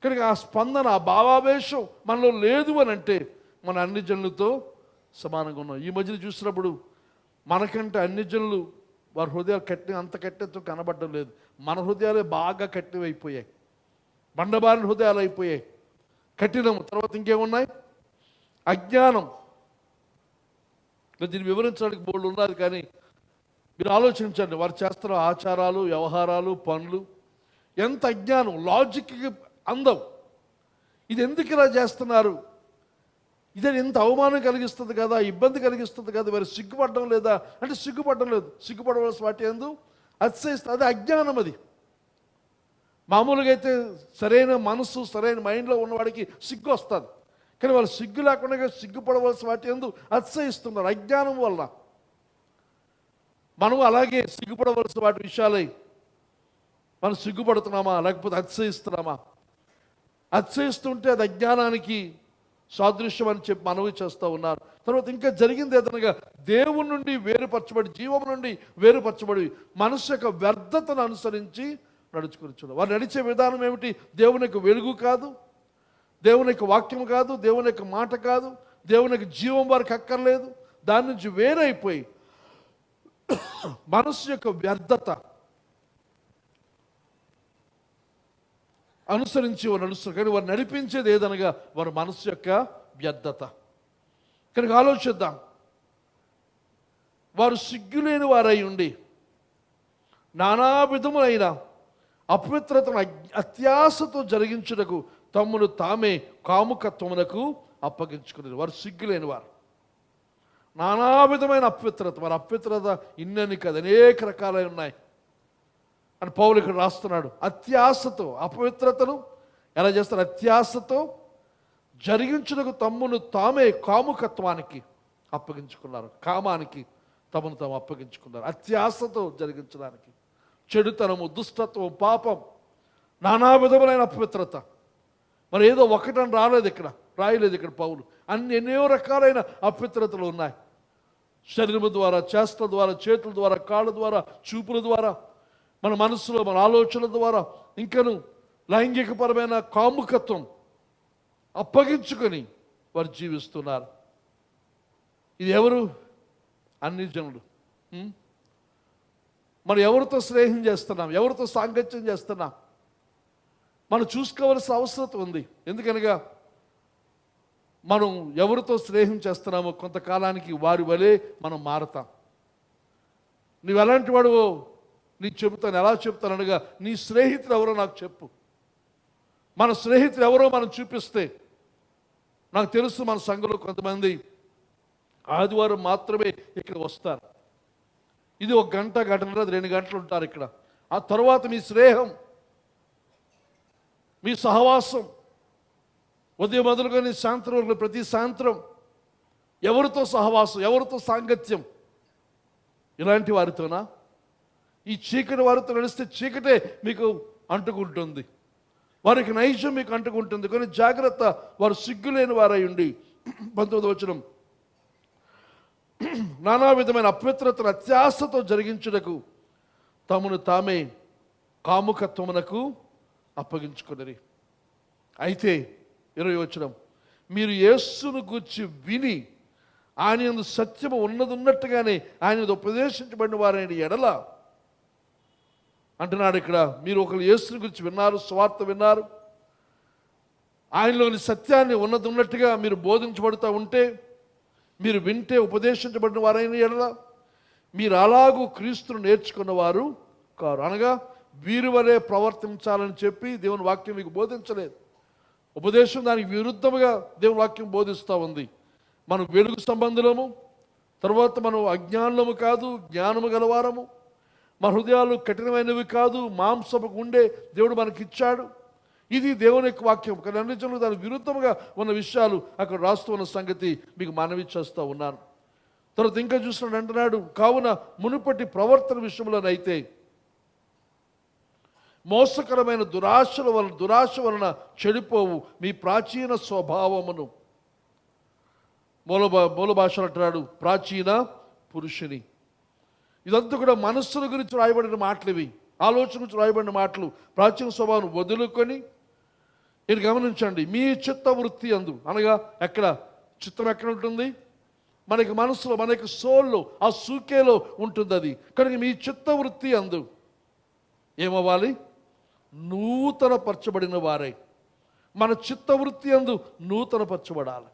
కనుక ఆ స్పందన, ఆ భావావేశం మనలో లేదు అని అంటే మన అన్యజనులతో సమానంగా ఉన్నాం. ఈ మధ్యన చూసినప్పుడు మనకంటే అన్యజనులు వారి హృదయాలు అంత కట్టెతో కనబడడం లేదు. మన హృదయాలే బాగా కట్టివైపోయాయి, బండబారిన హృదయాలు అయిపోయాయి, కఠినం. తర్వాత ఇంకేమున్నాయి? అజ్ఞానం. దీన్ని వివరించడానికి బోర్డు ఉన్నది. కానీ మీరు ఆలోచించండి, వారు చేస్తున్న ఆచారాలు, వ్యవహారాలు, పనులు ఎంత అజ్ఞానం, లాజిక్కి అందం. ఇది ఎందుకు ఇలా చేస్తున్నారు? ఇదే ఎంత అవమానం కలిగిస్తుంది కదా, ఇబ్బంది కలిగిస్తుంది కదా. వారు సిగ్గుపడడం లేదా అంటే సిగ్గుపడడం లేదు. సిగ్గుపడవలసిన వాటి ఎందు అతిశయిస్తుంది. అది అజ్ఞానం. అది మామూలుగా అయితే సరైన మనసు, సరైన మైండ్లో ఉన్నవాడికి సిగ్గు వస్తుంది. కానీ వాళ్ళు సిగ్గు లేకుండా సిగ్గుపడవలసిన వాటి ఎందు అతిశయిస్తున్నారు అజ్ఞానం వల్ల. మనం అలాగే సిగ్గుపడవలసిన వాటి విషయాలై మనం సిగ్గుపడుతున్నామా లేకపోతే అతిశయిస్తున్నామా? అతిశయిస్తుంటే అది అజ్ఞానానికి సాదృశ్యం అని చెప్పి మనవి చేస్తూ ఉన్నారు. తర్వాత ఇంకా జరిగింది ఏదనగా, దేవుని నుండి వేరుపరచబడి, జీవం నుండి వేరుపరచబడి మనసు యొక్క వ్యర్థతను అనుసరించి నడుచుకుని వారు నడిచే విధానం ఏమిటి? దేవుని యొక్క వెలుగు కాదు, దేవుని యొక్క వాక్యం కాదు, దేవుని యొక్క మాట కాదు, దేవుని యొక్క జీవం వారికి అక్కర్లేదు. దాని నుంచి వేరైపోయి మనసు యొక్క వ్యర్థత, అనుసరించి వారు నడుస్తారు, కానీ వారు నడిపించేది ఏదనగా వారి మనసు యొక్క వ్యర్థత. కనుక ఆలోచిద్దాం. వారు సిగ్గులేని వారై ఉండి నానా విధములైన అపవిత్రతను అత్యాశతో జరిగించుటకు తమ్మును తామే కాముకత్వమునకు అప్పగించుకునేది. వారు సిగ్గులేని వారు, నానా విధమైన అపవిత్రత. వారి అపవిత్రత ఇన్నని కదా, అనేక రకాలై ఉన్నాయి అని పౌలు ఇక్కడ రాస్తున్నాడు. అత్యాశతో అపవిత్రతను ఎలా చేస్తారు? అత్యాశతో జరిగించుటకు తమ్మును తామే కాముకత్వానికి అప్పగించుకున్నారు. కామానికి తమను తాము అప్పగించుకున్నారు, అత్యాశతో జరిగించడానికి. చెడుతనము, దుష్టత్వం, పాపం, నానా విధములైన అపవిత్రత. మరి ఏదో ఒకటని రాయలేదు ఇక్కడ పౌలు. ఎన్నో రకాలైన అపవిత్రతలు ఉన్నాయి. శరీరము ద్వారా, చేష్టల ద్వారా, చేతుల ద్వారా, కాళ్ళ ద్వారా, చూపుల ద్వారా, మన మనసులో, మన ఆలోచనల ద్వారా, ఇంకను లైంగికపరమైన కాముకత్వం అప్పగించుకొని వారు జీవిస్తున్నారు. ఇది ఎవరు? అన్ని జనులు. మనం ఎవరితో స్నేహం చేస్తున్నాం? ఎవరితో సాంగత్యం చేస్తున్నాం? మనం చూసుకోవలసిన అవసరం ఉంది. ఎందుకనగా మనం ఎవరితో స్నేహం చేస్తున్నామో కొంతకాలానికి వారి వలె మనం మారతాం. నువ్వు ఎలాంటి వాడువో నీకు చెబుతాను. ఎలా చెప్తాను అనగా, నీ స్నేహితులు ఎవరో నాకు చెప్పు. మన స్నేహితులు ఎవరో మనం చూపిస్తే, నాకు తెలుసు మన సంఘంలో కొంతమంది ఆదివారం మాత్రమే ఇక్కడ వస్తారు. ఇది 1 గంట, గంటన్నర, 2 గంటలు ఉంటారు ఇక్కడ. ఆ తర్వాత మీ స్నేహం, మీ సహవాసం ఉదయం మొదలుకొని సాయంత్రం వరకు, ప్రతి సాయంత్రం ఎవరితో సహవాసం, ఎవరితో సాంగత్యం? ఇలాంటి వారితోనా? ఈ చీకటి వారితో నడిస్తే చీకటే మీకు అంటుకుంటుంది, వారికి నైజం మీకు అంటుకుంటుంది. కానీ జాగ్రత్త, వారు సిగ్గులేని వారై ఉండి 19వ వచనం, నానా విధమైన అపవిత్రతను అత్యాశతో జరిగించుటకు తమను తామే కాముకత్వమునకు అప్పగించుకున్నది. అయితే 20వ వచనం, మీరు యేసును గూర్చి విని ఆయన యందు సత్యము ఉన్నట్టుగానే ఆయన ఉపదేశించబడిన వారైన ఎడల అంటున్నాడు ఇక్కడ. మీరు ఒకరు యేసుని గురించి విన్నారు, స్వార్థ విన్నారు, ఆయనలోని సత్యాన్ని ఉన్నట్టుగా మీరు బోధించబడుతూ ఉంటే, మీరు వింటే ఉపదేశించబడిన వారైన ఎడల మీరు అలాగూ క్రీస్తును నేర్చుకున్నవారు కారు. అనగా వీరి వలె ప్రవర్తించాలని చెప్పి దేవుని వాక్యం మీకు బోధించలేదు. ఉపదేశం దానికి విరుద్ధముగా దేవుని వాక్యం బోధిస్తూ ఉంది. మనం వెలుగు సంబంధులము, తర్వాత మనం అజ్ఞానులము కాదు, జ్ఞానము గలవారము. మన హృదయాలు కఠినమైనవి కాదు, మాంసపు గుండె దేవుడు మనకిచ్చాడు. ఇది దేవుని యొక్క వాక్యం. కానీ అన్ని జనులు దానికి విరుద్ధముగా ఉన్న విషయాలు అక్కడ రాస్తూ ఉన్న సంగతి మీకు మనవి చేస్తూ ఉన్నాను. తర్వాత ఇంకా చూసినాడు, అంటున్నాడు, కావున మునుపటి ప్రవర్తన విషయంలోనైతే మోసకరమైన దురాశ వలన చెడిపోవు మీ ప్రాచీన స్వభావమును. మూల భాషలో అంటున్నాడు, ప్రాచీన పురుషుని. ఇదంతా కూడా మనస్సుల గురించి రాయబడిన మాటలు, ఇవి ఆలోచన గురించి రాయబడిన మాటలు. ప్రాచీన స్వభావం వదులుకొని, ఇది గమనించండి, మీ చిత్త వృత్తి అందు, అనగా ఎక్కడ చిత్తం ఎక్కడ ఉంటుంది? మనకి మనసులో, మనకి సోల్లో, ఆ సూకేలో ఉంటుంది అది. కనుక మీ చిత్త వృత్తి అందు ఏమవ్వాలి? నూతన పరచబడిన వారై. మన చిత్తవృత్తి అందు నూతన పరచబడాలి.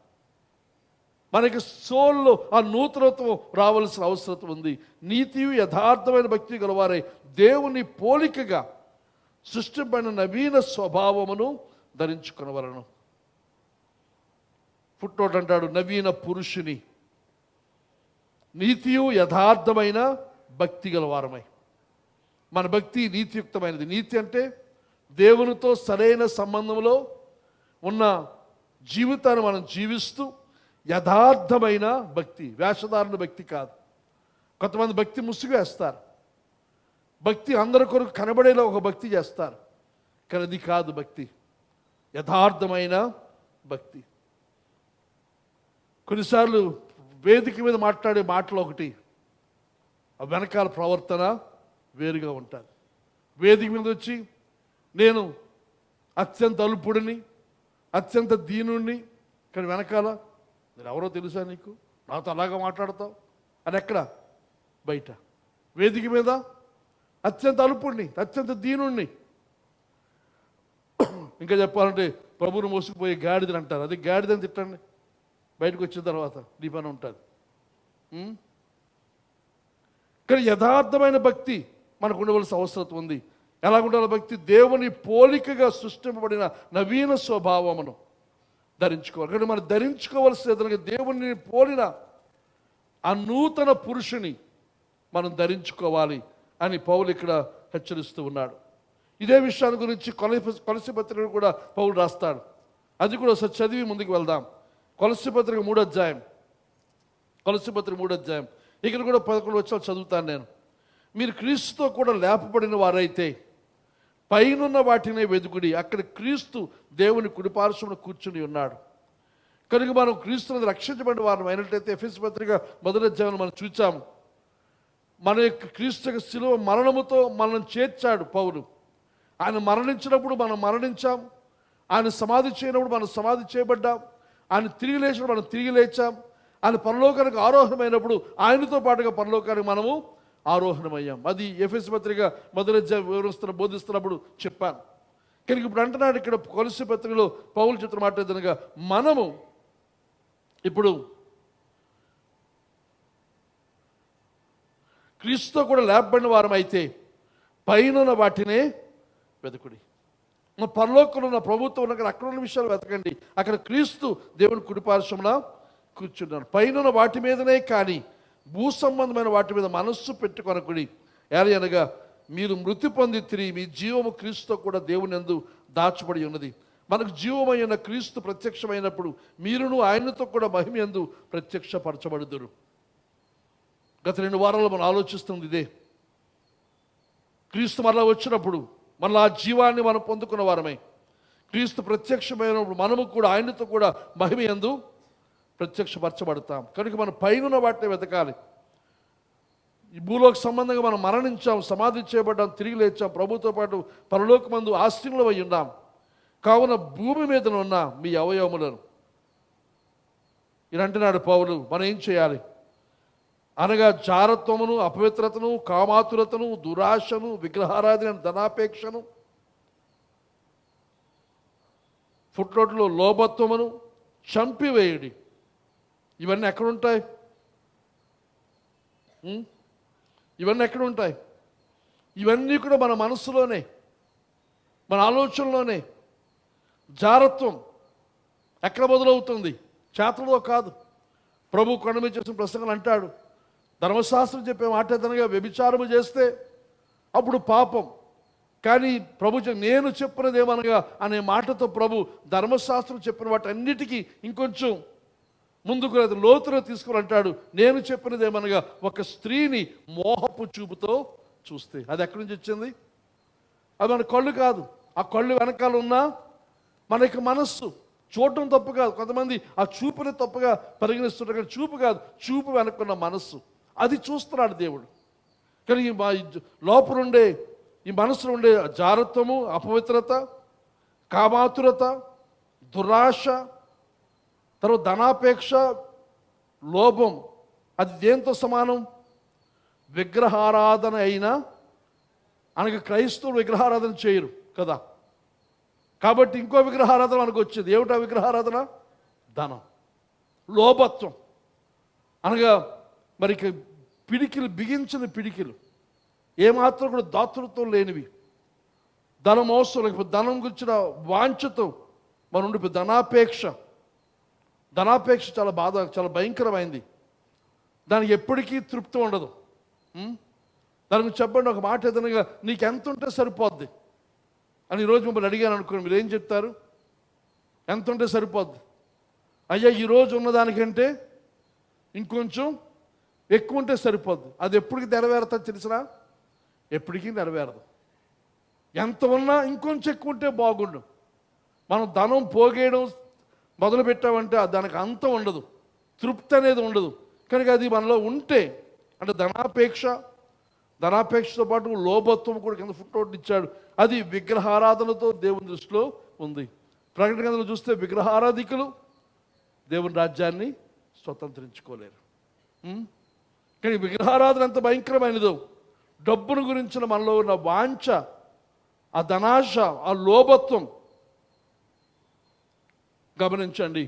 మనకి సోల్లో ఆ నూతనత్వం రావాల్సిన అవసరం ఉంది. నీతియు యథార్థమైన భక్తి గలవారై దేవుని పోలికగా సృష్టింపబడిన నవీన స్వభావమును ధరించుకునవలను. ఫుట్నోట్ అంటాడు, నవీన పురుషుని, నీతియు యథార్థమైన భక్తి గలవారమై. మన భక్తి నీతియుక్తమైనది. నీతి అంటే దేవునితో సరైన సంబంధంలో ఉన్న జీవితాన్ని మనం జీవిస్తూ యథార్థమైన భక్తి, వేషధారణ భక్తి కాదు. కొంతమంది భక్తి ముసుగు వేస్తారు, భక్తి అందరి కొరకు కనబడేలా ఒక భక్తి చేస్తారు. కానీ అది కాదు భక్తి, యథార్థమైన భక్తి. కొన్నిసార్లు వేదిక మీద మాట్లాడే మాటలు ఒకటి, ఆ వెనకాల ప్రవర్తన వేరుగా ఉంటుంది. వేదిక మీద వచ్చి నేను అత్యంత అల్పుడిని, అత్యంత దీనుణ్ణి, కానీ వెనకాల నేను ఎవరో తెలుసా నీకు, నాతో అలాగా మాట్లాడతావు అని. ఎక్కడ? బయట. వేదిక మీద అత్యంత అల్పుడిని, అత్యంత దీనుణ్ణి. ఇంకా చెప్పాలంటే ప్రభువును మోసుకుపోయే గాడిదని అంటారు. అది గాడిదని తిట్టండి, బయటకు వచ్చిన తర్వాత నీ పని ఉంటుంది. కానీ యథార్థమైన భక్తి మనకు ఉండవలసిన అవసరం ఉంది. ఎలాగుండాలి భక్తి? దేవుని పోలికగా సృష్టింపబడిన నవీన స్వభావమును ధరించుకోవాలి. కానీ మనం ధరించుకోవలసిన దేవుని పోలిన ఆ నూతన పురుషుని మనం ధరించుకోవాలి అని పౌలు ఇక్కడ హెచ్చరిస్తూ ఉన్నాడు. ఇదే విషయాన్ని గురించి కొలస్సీ పత్రిక కూడా పౌలు రాస్తాడు. అది కూడా ఒకసారి చదివి ముందుకు వెళ్దాం. కొలస్సీ పత్రిక 3వ అధ్యాయం. కొలస్సీ పత్రిక 3వ అధ్యాయం. ఇక్కడ కూడా 11 వచనాలు చదువుతాను నేను. మీరు క్రీస్తుతో కూడా లేపబడిన వారైతే పైనున్న వాటినే వెదుకుడి, అక్కడ క్రీస్తు దేవుని కుడిపార్శ్వమున కూర్చుని ఉన్నాడు. కనుక మనం క్రీస్తుని రక్షించబడిన వారిని అయినట్లయితే ఎఫెసీ పత్రిక 1వ అధ్యాయం మనం చూచాము. మన యొక్క క్రీస్తు యొక్క శిలువ మరణముతో మనం చేర్చాడు పౌలు. ఆయన మరణించినప్పుడు మనం మరణించాం, ఆయన సమాధి చేయనప్పుడు మనం సమాధి చేయబడ్డాం, ఆయన తిరిగి లేచినప్పుడు మనం తిరిగి లేచాం, ఆయన పరలోకానికి ఆరోహణమైనప్పుడు ఆయనతో పాటుగా పరలోకానికి మనము ఆరోహణమయ్యాం. అది ఎఫెసీ పత్రిక 1వ అధ్యాయం బోధిస్తున్నప్పుడు చెప్పాను. కనుక ఇప్పుడు అంటున్నాడు ఇక్కడ కొలస్సీ పత్రికలో పౌలు చెప్తున్న మాట ఏదనగా, మనము ఇప్పుడు క్రీస్తుతో కూడా లేపబడిన వారం అయితే పైన వాటినే వెతుకుడి. మన పరలోకంలో ఉన్న ప్రభుత్వం ఉన్న అక్కడ ఉన్న విషయాలు వెతకండి. అక్కడ క్రీస్తు దేవుని కుడిపార్శ్వమున కూర్చున్నాడు. పైన వాటి మీదనే కానీ భూ సంబంధమైన వాటి మీద మనస్సు పెట్టుకొనకుడి. అనగా మీరు మృతి పొందితిరి, మీ జీవము క్రీస్తుతో కూడా దేవుని యందు దాచబడి ఉన్నది. మనకు జీవమైన క్రీస్తు ప్రత్యక్షమైనప్పుడు మీరును ఆయనతో కూడా మహిమ యందు ప్రత్యక్షపరచబడుదురు. గత 2 వారాల్లో మనం ఆలోచిస్తుంది ఇదే. క్రీస్తు మరలా వచ్చినప్పుడు మరలా ఆ జీవాన్ని మనం పొందుకున్న వారమై క్రీస్తు ప్రత్యక్షమైనప్పుడు మనము కూడా ఆయనతో కూడా మహిమ యందు ప్రత్యక్షపరచబడతాం. కనుక మనం పైన వాటిని వెతకాలి. ఈ భూలోక సంబంధంగా మనం మరణించాం, సమాధి చేయబడ్డాం, తిరిగి లేచాం, ప్రభుతో పాటు పరలోకమందు ఆశీనులమై ఉన్నాం. కావున భూమి మీద ఉన్న మీ అవయవములను ఇదంటున్నాడు పౌలు. మనం ఏం చేయాలి అనగా జారత్వమును, అపవిత్రతను, కామాతురతను, దురాశను, విగ్రహారాధన, ధనాపేక్షను, ఫుట్నోట్లో లోభత్వమును చంపివేయుడి. ఇవన్నీ ఎక్కడుంటాయి? ఇవన్నీ ఎక్కడుంటాయి? ఇవన్నీ కూడా మన మనసులోనే, మన ఆలోచనలోనే. జారత్వం ఎక్కడ మొదలవుతుంది? చేతలతో కాదు. ప్రభు కొండ మీద చేసిన ప్రసంగం అంటాడు, ధర్మశాస్త్రం చెప్పే మాట ఏదనగా వ్యభిచారము చేస్తే అప్పుడు పాపం. కానీ ప్రభు నేను చెప్పినది ఏమనగా అనే మాటతో ప్రభు ధర్మశాస్త్రం చెప్పిన వాటి అన్నిటికీ ఇంకొంచెం ముందుకు లోతులో తీసుకుని అంటాడు, నేను చెప్పినది ఏమనగా ఒక స్త్రీని మోహపు చూపుతో చూస్తే. అది ఎక్కడి నుంచి వచ్చింది? అది మన కళ్ళు కాదు. ఆ కళ్ళు వెనకాల ఉన్న మన యొక్క మనస్సు. చూడటం తప్పు కాదు. కొంతమంది ఆ చూపుని తప్పుగా పరిగణిస్తుంటారు. కానీ చూపు కాదు, చూపు వెనక్కున్న మనస్సు. అది చూస్తున్నాడు దేవుడు. కానీ లోపలుండే ఈ మనసులో ఉండే జారత్వము, అపవిత్రత, కామాతురత, దురాశ, తర్వాత ధనాపేక్ష, లోభం, అది దేంతో సమానం? విగ్రహారాధన అయినా అనగా క్రైస్తవులు విగ్రహారాధన చేయరు కదా. కాబట్టి ఇంకో విగ్రహారాధన మనకు వచ్చేది. ఏమిటా విగ్రహారాధన? ధనం, లోభత్వం, అనగా మరి పిడికిలు, బిగించిన పిడికిలు, ఏమాత్రం కూడా దాతృత్వం లేనివి, ధనమోసం, లేకపోతే ధనం గురించిన వాంఛతో మనం ఉండిపోయి ధనాపేక్ష. ధనాపేక్ష చాలా భయంకరమైంది. దానికి ఎప్పటికీ తృప్తి ఉండదు. దానికి చెప్పండి ఒక మాట ఏదనగా, నీకు ఎంత ఉంటే సరిపోద్ది అని ఈరోజు మిమ్మల్ని అడిగాను అనుకోండి, మీరు ఏం చెప్తారు? ఎంత ఉంటే సరిపోద్ది? అయ్యా ఈరోజు ఉన్నదానికంటే ఇంకొంచెం ఎక్కువ ఉంటే సరిపోద్ది. అది ఎప్పటికీ నెరవేరుతుంది తెలిసినా? ఎప్పటికీ నెరవేరదు. ఎంత ఉన్నా ఇంకొంచెం ఎక్కువ ఉంటే బాగుండు. మనం ధనం పోగేయడం మొదలు పెట్టామంటే దానికి అంతం ఉండదు, తృప్తి అనేది ఉండదు. కనుక అది మనలో ఉంటే, అంటే ధనాపేక్షతో పాటు లోభత్వం కూడా కింద ఫుట్నోట్ ఇచ్చాడు. అది విగ్రహారాధనతో దేవుని దృష్టిలో ఉంది. ప్రకటన గ్రంథంలో చూస్తే విగ్రహారాధికులు దేవుని రాజ్యాన్ని స్వతంత్రించుకోలేరు. కానీ విగ్రహారాధన ఎంత భయంకరమైనదో, డబ్బును గురించిన మనలో ఉన్న వాంఛ, ఆ ధనాశ, ఆ లోభత్వం, గమనించండి,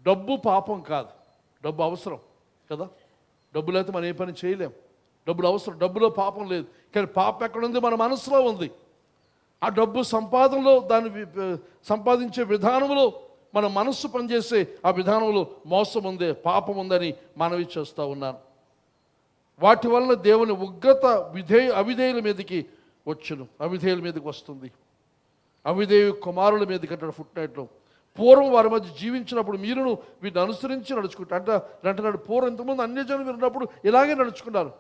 డబ్బు పాపం కాదు, డబ్బు అవసరం కదా. డబ్బు లేకపోతే మనం ఏ పని చేయలేం. డబ్బులు అవసరం, డబ్బులో పాపం లేదు. కానీ పాపం ఎక్కడుంది? మన మనసులో ఉంది. ఆ డబ్బు సంపాదనలో, దాన్ని సంపాదించే విధానంలో, మన మనస్సు పనిచేసే ఆ విధానంలో మోసం ఉంది, పాపం ఉందని మనవి చేస్తూ ఉన్నాను. వాటి వలన దేవుని ఉగ్రత అవిధేయుల మీదకి వచ్చును, అవిధేయుల మీదకి వస్తుంది. అవిధేయు కుమారుల మీదకి అంటాడు ఫుట్నోట్లో. పూర్వం వారి మధ్య జీవించినప్పుడు మీరును వీటిని అనుసరించి నడుచుకుంటారు అంటున్నాడు. పూర్వం ఇంతకుముందు అన్యజనులు మీరు ఉన్నప్పుడు ఇలాగే నడుచుకున్నారు,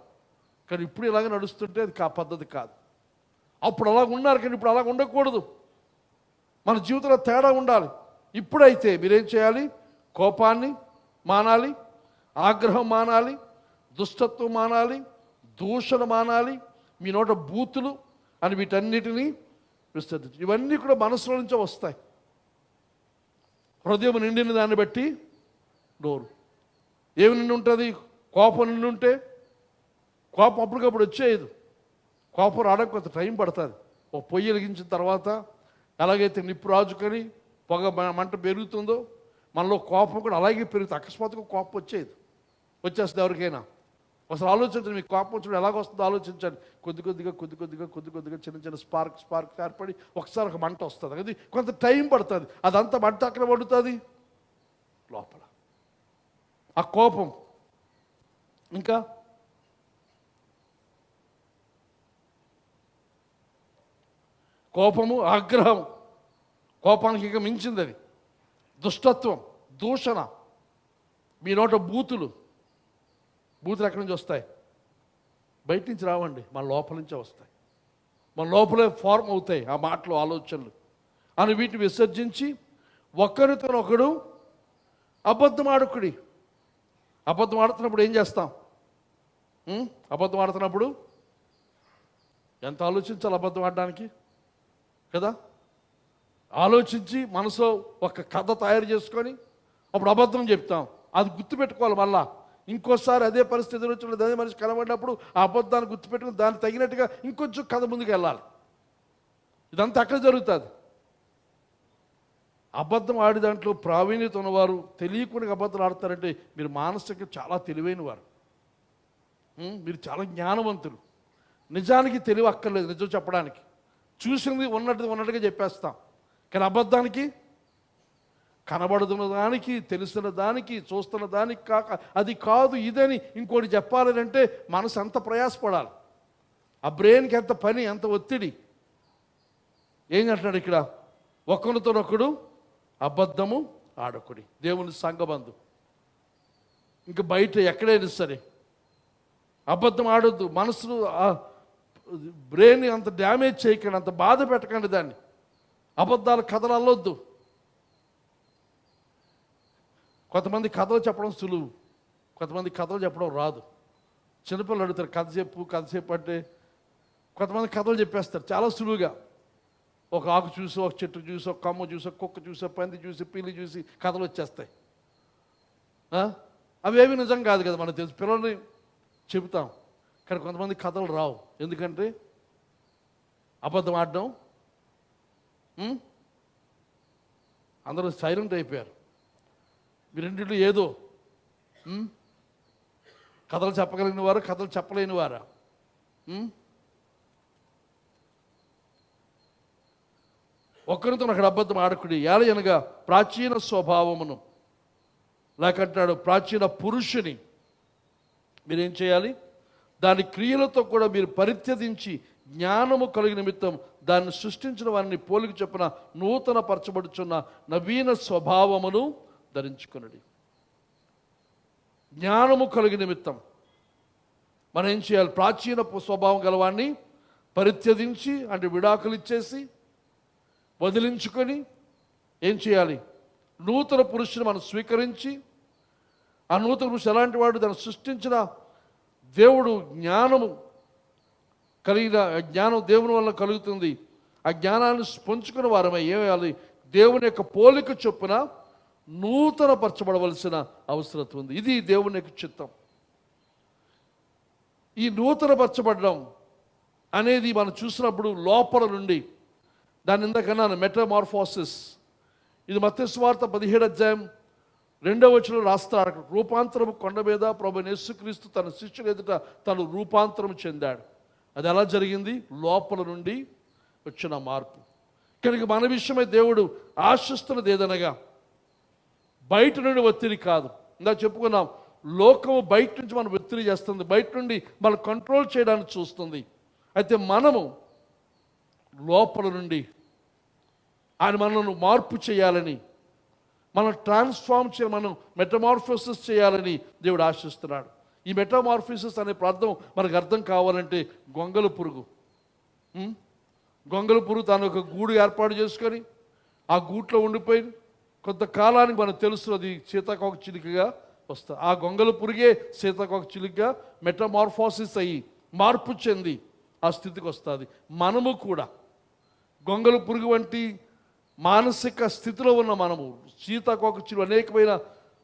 కానీ ఇప్పుడు ఇలాగే నడుస్తుంటే అది పద్ధతి కాదు. అప్పుడు అలాగ ఉన్నారు, కానీ ఇప్పుడు అలాగ ఉండకూడదు. మన జీవితంలో తేడా ఉండాలి. ఇప్పుడైతే మీరేం చేయాలి? కోపాన్ని మానాలి, ఆగ్రహం మానాలి, దుష్టత్వం మానాలి, దూషణ మానాలి, మీ నోట బూతులు అని వీటన్నిటినీ విస్తరించి. ఇవన్నీ కూడా మనసులో నుంచే వస్తాయి. హృదయం నిండిన దాన్ని బట్టి నోరు. ఏమి నిండి ఉంటుంది? కోపం నిండి ఉంటే కోపం అప్పటికప్పుడు వచ్చేది. కోపం రావడానికి కొంత టైం పడుతుంది. ఒక పొయ్యి వెలిగించిన తర్వాత ఎలాగైతే నిప్పు రాజుకొని పొగ మంట పెరుగుతుందో మనలో కోపం కూడా అలాగే పెరుగుతుంది. అకస్మాత్తుగా కోపం వచ్చేస్తుంది ఎవరికైనా. అసలు ఆలోచించండి, మీకు కోపం వచ్చినప్పుడు ఎలాగ వస్తుందో ఆలోచించండి. కొద్ది కొద్దిగా చిన్న స్పార్క్ ఏర్పడి ఒకసారి ఒక మంట వస్తుంది. అది కొంత టైం పడుతుంది. అదంతా మంట అక్కడ పడుతుంది లోపల. ఆ కోపం ఇంకా కోపము, ఆగ్రహం, కోపానికి ఇంకా మించింది అది. దుష్టత్వం, దూషణ, మీ నోట బూతులు ఎక్కడి నుంచి వస్తాయి? బయట నుంచి రావండి, మన లోపల నుంచే వస్తాయి. మన లోపలే ఫార్మ్ అవుతాయి ఆ మాటలు, ఆలోచనలు. అని వీటిని విసర్జించి ఒకరితోనొకడు అబద్ధం ఆడుకుడి. అబద్ధం ఆడుతున్నప్పుడు ఏం చేస్తాం? అబద్ధం ఆడుతున్నప్పుడు ఎంత ఆలోచించాలి అబద్ధం ఆడడానికి కదా. ఆలోచించి మనసులో ఒక కథ తయారు చేసుకొని అప్పుడు అబద్ధం చెప్తాం. అది గుర్తుపెట్టుకోవాలి. మళ్ళా ఇంకోసారి అదే పరిస్థితి ఎదురొచ్చినప్పుడు అదే మనిషి కనబడినప్పుడు ఆ అబద్ధాన్ని గుర్తుపెట్టుకుని దానికి తగినట్టుగా ఇంకొంచెం కథ ముందుకు వెళ్ళాలి. ఇదంతా అక్కడ జరుగుతుంది. అబద్ధం ఆడి దాంట్లో ప్రావీణ్యత ఉన్నవారు తెలియకుండా అబద్ధాలు ఆడతారంటే మీరు మానసికంగా చాలా తెలివైన వారు, మీరు చాలా జ్ఞానవంతులు. నిజానికి తెలివి అక్కర్లేదు నిజం చెప్పడానికి. చూసింది ఉన్నట్టుగా చెప్పేస్తాం. కానీ అబద్ధానికి కనబడుతున్న దానికి, తెలిసిన దానికి, చూస్తున్న దానికి కాక అది కాదు ఇదని ఇంకోటి చెప్పాలని అంటే మనసు ఎంత ప్రయాసపడాలి, ఆ బ్రెయిన్కి ఎంత పని, ఎంత ఒత్తిడి. ఏం అంటున్నాడు ఇక్కడ? ఒకరితోనొకడు అబద్ధము ఆడకుడి. దేవుని సంఘబంధు ఇంకా బయట ఎక్కడైనా సరే అబద్ధం ఆడొద్దు. మనసును బ్రెయిన్ అంత డ్యామేజ్ చేయకండి, అంత బాధ పెట్టకండి దాన్ని. అబద్ధాలు కథలు అల్లొద్దు. కొంతమంది కథలు చెప్పడం సులువు, కొంతమంది కథలు చెప్పడం రాదు. చిన్నపిల్లలు అడుగుతారు కథ చెప్పు అంటే కొంతమంది కథలు చెప్పేస్తారు చాలా సులువుగా. ఒక ఆకు చూసి, ఒక చెట్టు చూసి, ఒక కొమ్మ చూసి, ఒక కుక్క చూసి, పంది చూసి, పిల్లి చూసి కథలు వచ్చేస్తాయి. అవేవి నిజం కాదు కదా మనకు తెలుసు. పిల్లల్ని చెబుతాం, కానీ కొంతమంది కథలు రావు. ఎందుకంటే అబద్ధం ఆడడం, అందరూ సైలెంట్ అయిపోయారు. మీ రెండింటిలో ఏదో కథలు చెప్పగలిగిన వారు, కథలు చెప్పలేని వారా? ఒక్కరితో నాకు అబద్ధం ఆడకుడి. ఏలయనగా ప్రాచీన స్వభావమును లేకంటాడు ప్రాచీన పురుషుని మీరేం చేయాలి? దాని క్రియలతో కూడా మీరు పరిత్యజించి జ్ఞానము కలిగిన నిమిత్తం దాన్ని సృష్టించిన వారిని పోలిక చొప్పున నూతన పరచబడుచున్న నవీన స్వభావమును ధరించుకున్నది. జ్ఞానము కలిగిన నిమిత్తం మనం ఏం చేయాలి? ప్రాచీన స్వభావం గలవాన్ని పరిత్యజించి అంటే విడాకులు ఇచ్చేసి వదిలించుకొని ఏం చేయాలి? నూతన పురుషుని మనం స్వీకరించి, ఆ నూతన పురుషుడు ఎలాంటి వాడు? దాన్ని సృష్టించిన దేవుడు జ్ఞానము కలిగిన జ్ఞానం దేవుని వల్ల కలుగుతుంది. ఆ జ్ఞానాన్ని పొంచుకున్న వారమై ఏమేయాలి? దేవుని యొక్క పోలిక చొప్పున నూతన పరచబడవలసిన అవసరం ఉంది. ఇది దేవుని యొక్క చిత్తం. ఈ నూతన పరచబడడం అనేది మనం చూసినప్పుడు లోపల నుండి, దాని ఇందాకన్నా మెటమార్ఫోసిస్, ఇది మత్తయి సువార్త 17వ అధ్యాయం 2వ వచనంలో రాస్తాడు. అక్కడ రూపాంతరము కొండ మీద ప్రభువైన యేసుక్రీస్తు తన శిష్యుల ఎదుట తను రూపాంతరం చెందాడు. అది ఎలా జరిగింది? లోపల నుండి వచ్చిన మార్పు. కనుక మన విషయమై దేవుడు ఆశిస్తున్నది ఏదనగా బయట నుండి ఒత్తిడి కాదు. ఇందాక చెప్పుకున్నాం, లోకము బయట నుంచి మనం ఒత్తిడి చేస్తుంది, బయట నుండి మనం కంట్రోల్ చేయడానికి చూస్తుంది. అయితే మనము లోపల నుండి ఆయన మనల్ని మార్పు చేయాలని, మనం ట్రాన్స్ఫార్మ్ మనం మెటమార్ఫోసిస్ చేయాలని దేవుడు ఆశిస్తున్నాడు. ఈ మెటమార్ఫోసిస్ అనే అర్థం మనకు అర్థం కావాలంటే గొంగళ పురుగు తను ఒక గూడు ఏర్పాటు చేసుకొని ఆ గూట్లో ఉండిపోయి కొంతకాలానికి మనకు తెలుసు అది సీతాకోక చిలుకగా వస్తుంది. ఆ గొంగళ పురుగే సీతాకోక చిలుకగా మెటమార్ఫోసిస్ అయ్యి మార్పు చెంది ఆ స్థితికి వస్తుంది. మనము కూడా గొంగళ పురుగు వంటి మానసిక స్థితిలో ఉన్న మనము సీతాకోక చిలుక అనేకమైన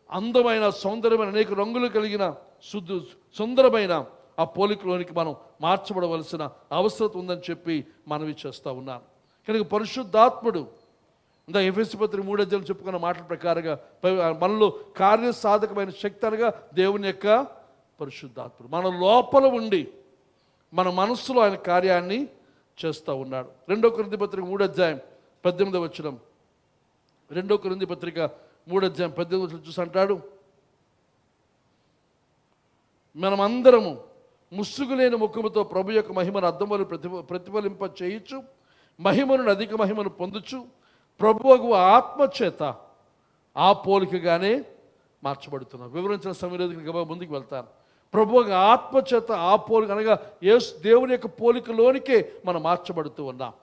అందమైన సౌందర్యమైన అనేక రంగులు కలిగిన సుందరమైన ఆ పోలికలోనికి మనం మార్చబడవలసిన అవసరం ఉందని చెప్పి మనవి చేస్తూ ఉన్నాను. కనుక పరిశుద్ధాత్ముడు ఇందా ఎఫెసీ పత్రిక 3వ అధ్యాయం చెప్పుకున్న మాటల ప్రకారంగా మనలో కార్యసాధకమైన శక్తి అనగా దేవుని యొక్క పరిశుద్ధాత్ముడు మన లోపల ఉండి మన మనస్సులో ఆయన కార్యాన్ని చేస్తూ ఉన్నాడు. 2 కొరింథీ పత్రిక 3వ అధ్యాయం 18వ వచనం, 2 కొరింథీ పత్రిక 3వ అధ్యాయం 18వ వచనం చూసి అంటాడు, మనమందరము ముసుగులేని ముఖముతో ప్రభు యొక్క మహిమను అద్దములు ప్రతిఫలింప చేయుచు మహిమను అధిక మహిమను పొందుచు ప్రభువు ఆత్మ చేత ఆ పోలికగానే మార్చబడుతున్నాం. వివరించిన సమయంలో ముందుకు వెళ్తాను. ప్రభువు ఆత్మ చేత ఆ పోలిక అనగా యేసు దేవుని యొక్క పోలికలోనికే మనం మార్చబడుతూ ఉన్నాం.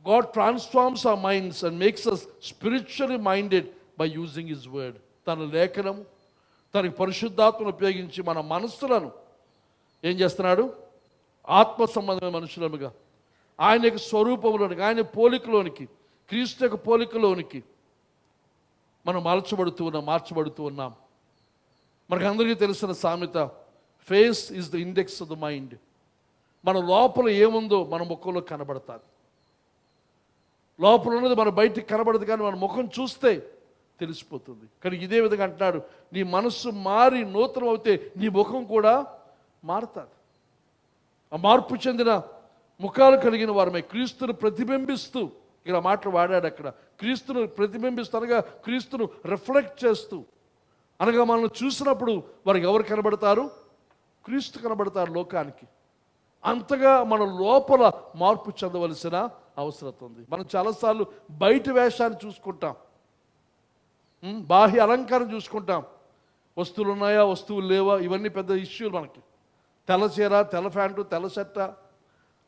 God transforms our minds and makes us spiritually minded by using His word. తన లేఖనము, తనకి పరిశుద్ధాత్మను ఉపయోగించి మన మనస్సులను ఏం చేస్తున్నాడు? ఆత్మ సంబంధమైన మనుషులముగా ఆయన యొక్క స్వరూపంలోనికి, ఆయన పోలికలోనికి, క్రీస్తు యొక్క పోలికలోనికి మనం మార్చబడుతూ ఉన్నాం. మనకు అందరికీ తెలిసిన సామెత, face is the index of the mind. మన లోపల ఏముందో మన ముఖంలో కనబడుతుంది. లోపల ఉన్నది మన బయటికి కనబడదు, కానీ మన ముఖం చూస్తే తెలిసిపోతుంది. కానీ ఇదే విధంగా అంటున్నాడు, నీ మనస్సు మారి నూతనం అవుతే నీ ముఖం కూడా మారుతుంది. ఆ మార్పు చెందిన ముఖాలు కలిగిన వారమే క్రీస్తును ప్రతిబింబిస్తూ, ఇక్కడ మాటలు వాడాడు అక్కడ, క్రీస్తును ప్రతిబింబిస్తూ అనగా క్రీస్తును రిఫ్లెక్ట్ చేస్తూ అనగా మనం చూసినప్పుడు వారికి ఎవరు కనబడతారు? క్రీస్తు కనబడతారు లోకానికి. అంతగా మన లోపల మార్పు చెందవలసిన అవసరం ఉంది. మనం చాలాసార్లు బయట వేషాన్ని చూసుకుంటాం, బాహ్య అలంకారం చూసుకుంటాం, వస్తువులు ఉన్నాయా వస్తువులు లేవా ఇవన్నీ పెద్ద ఇష్యూలు మనకి. తెల్ల చీర, తెల్ల ప్యాంటు, తెల్ల షర్ట,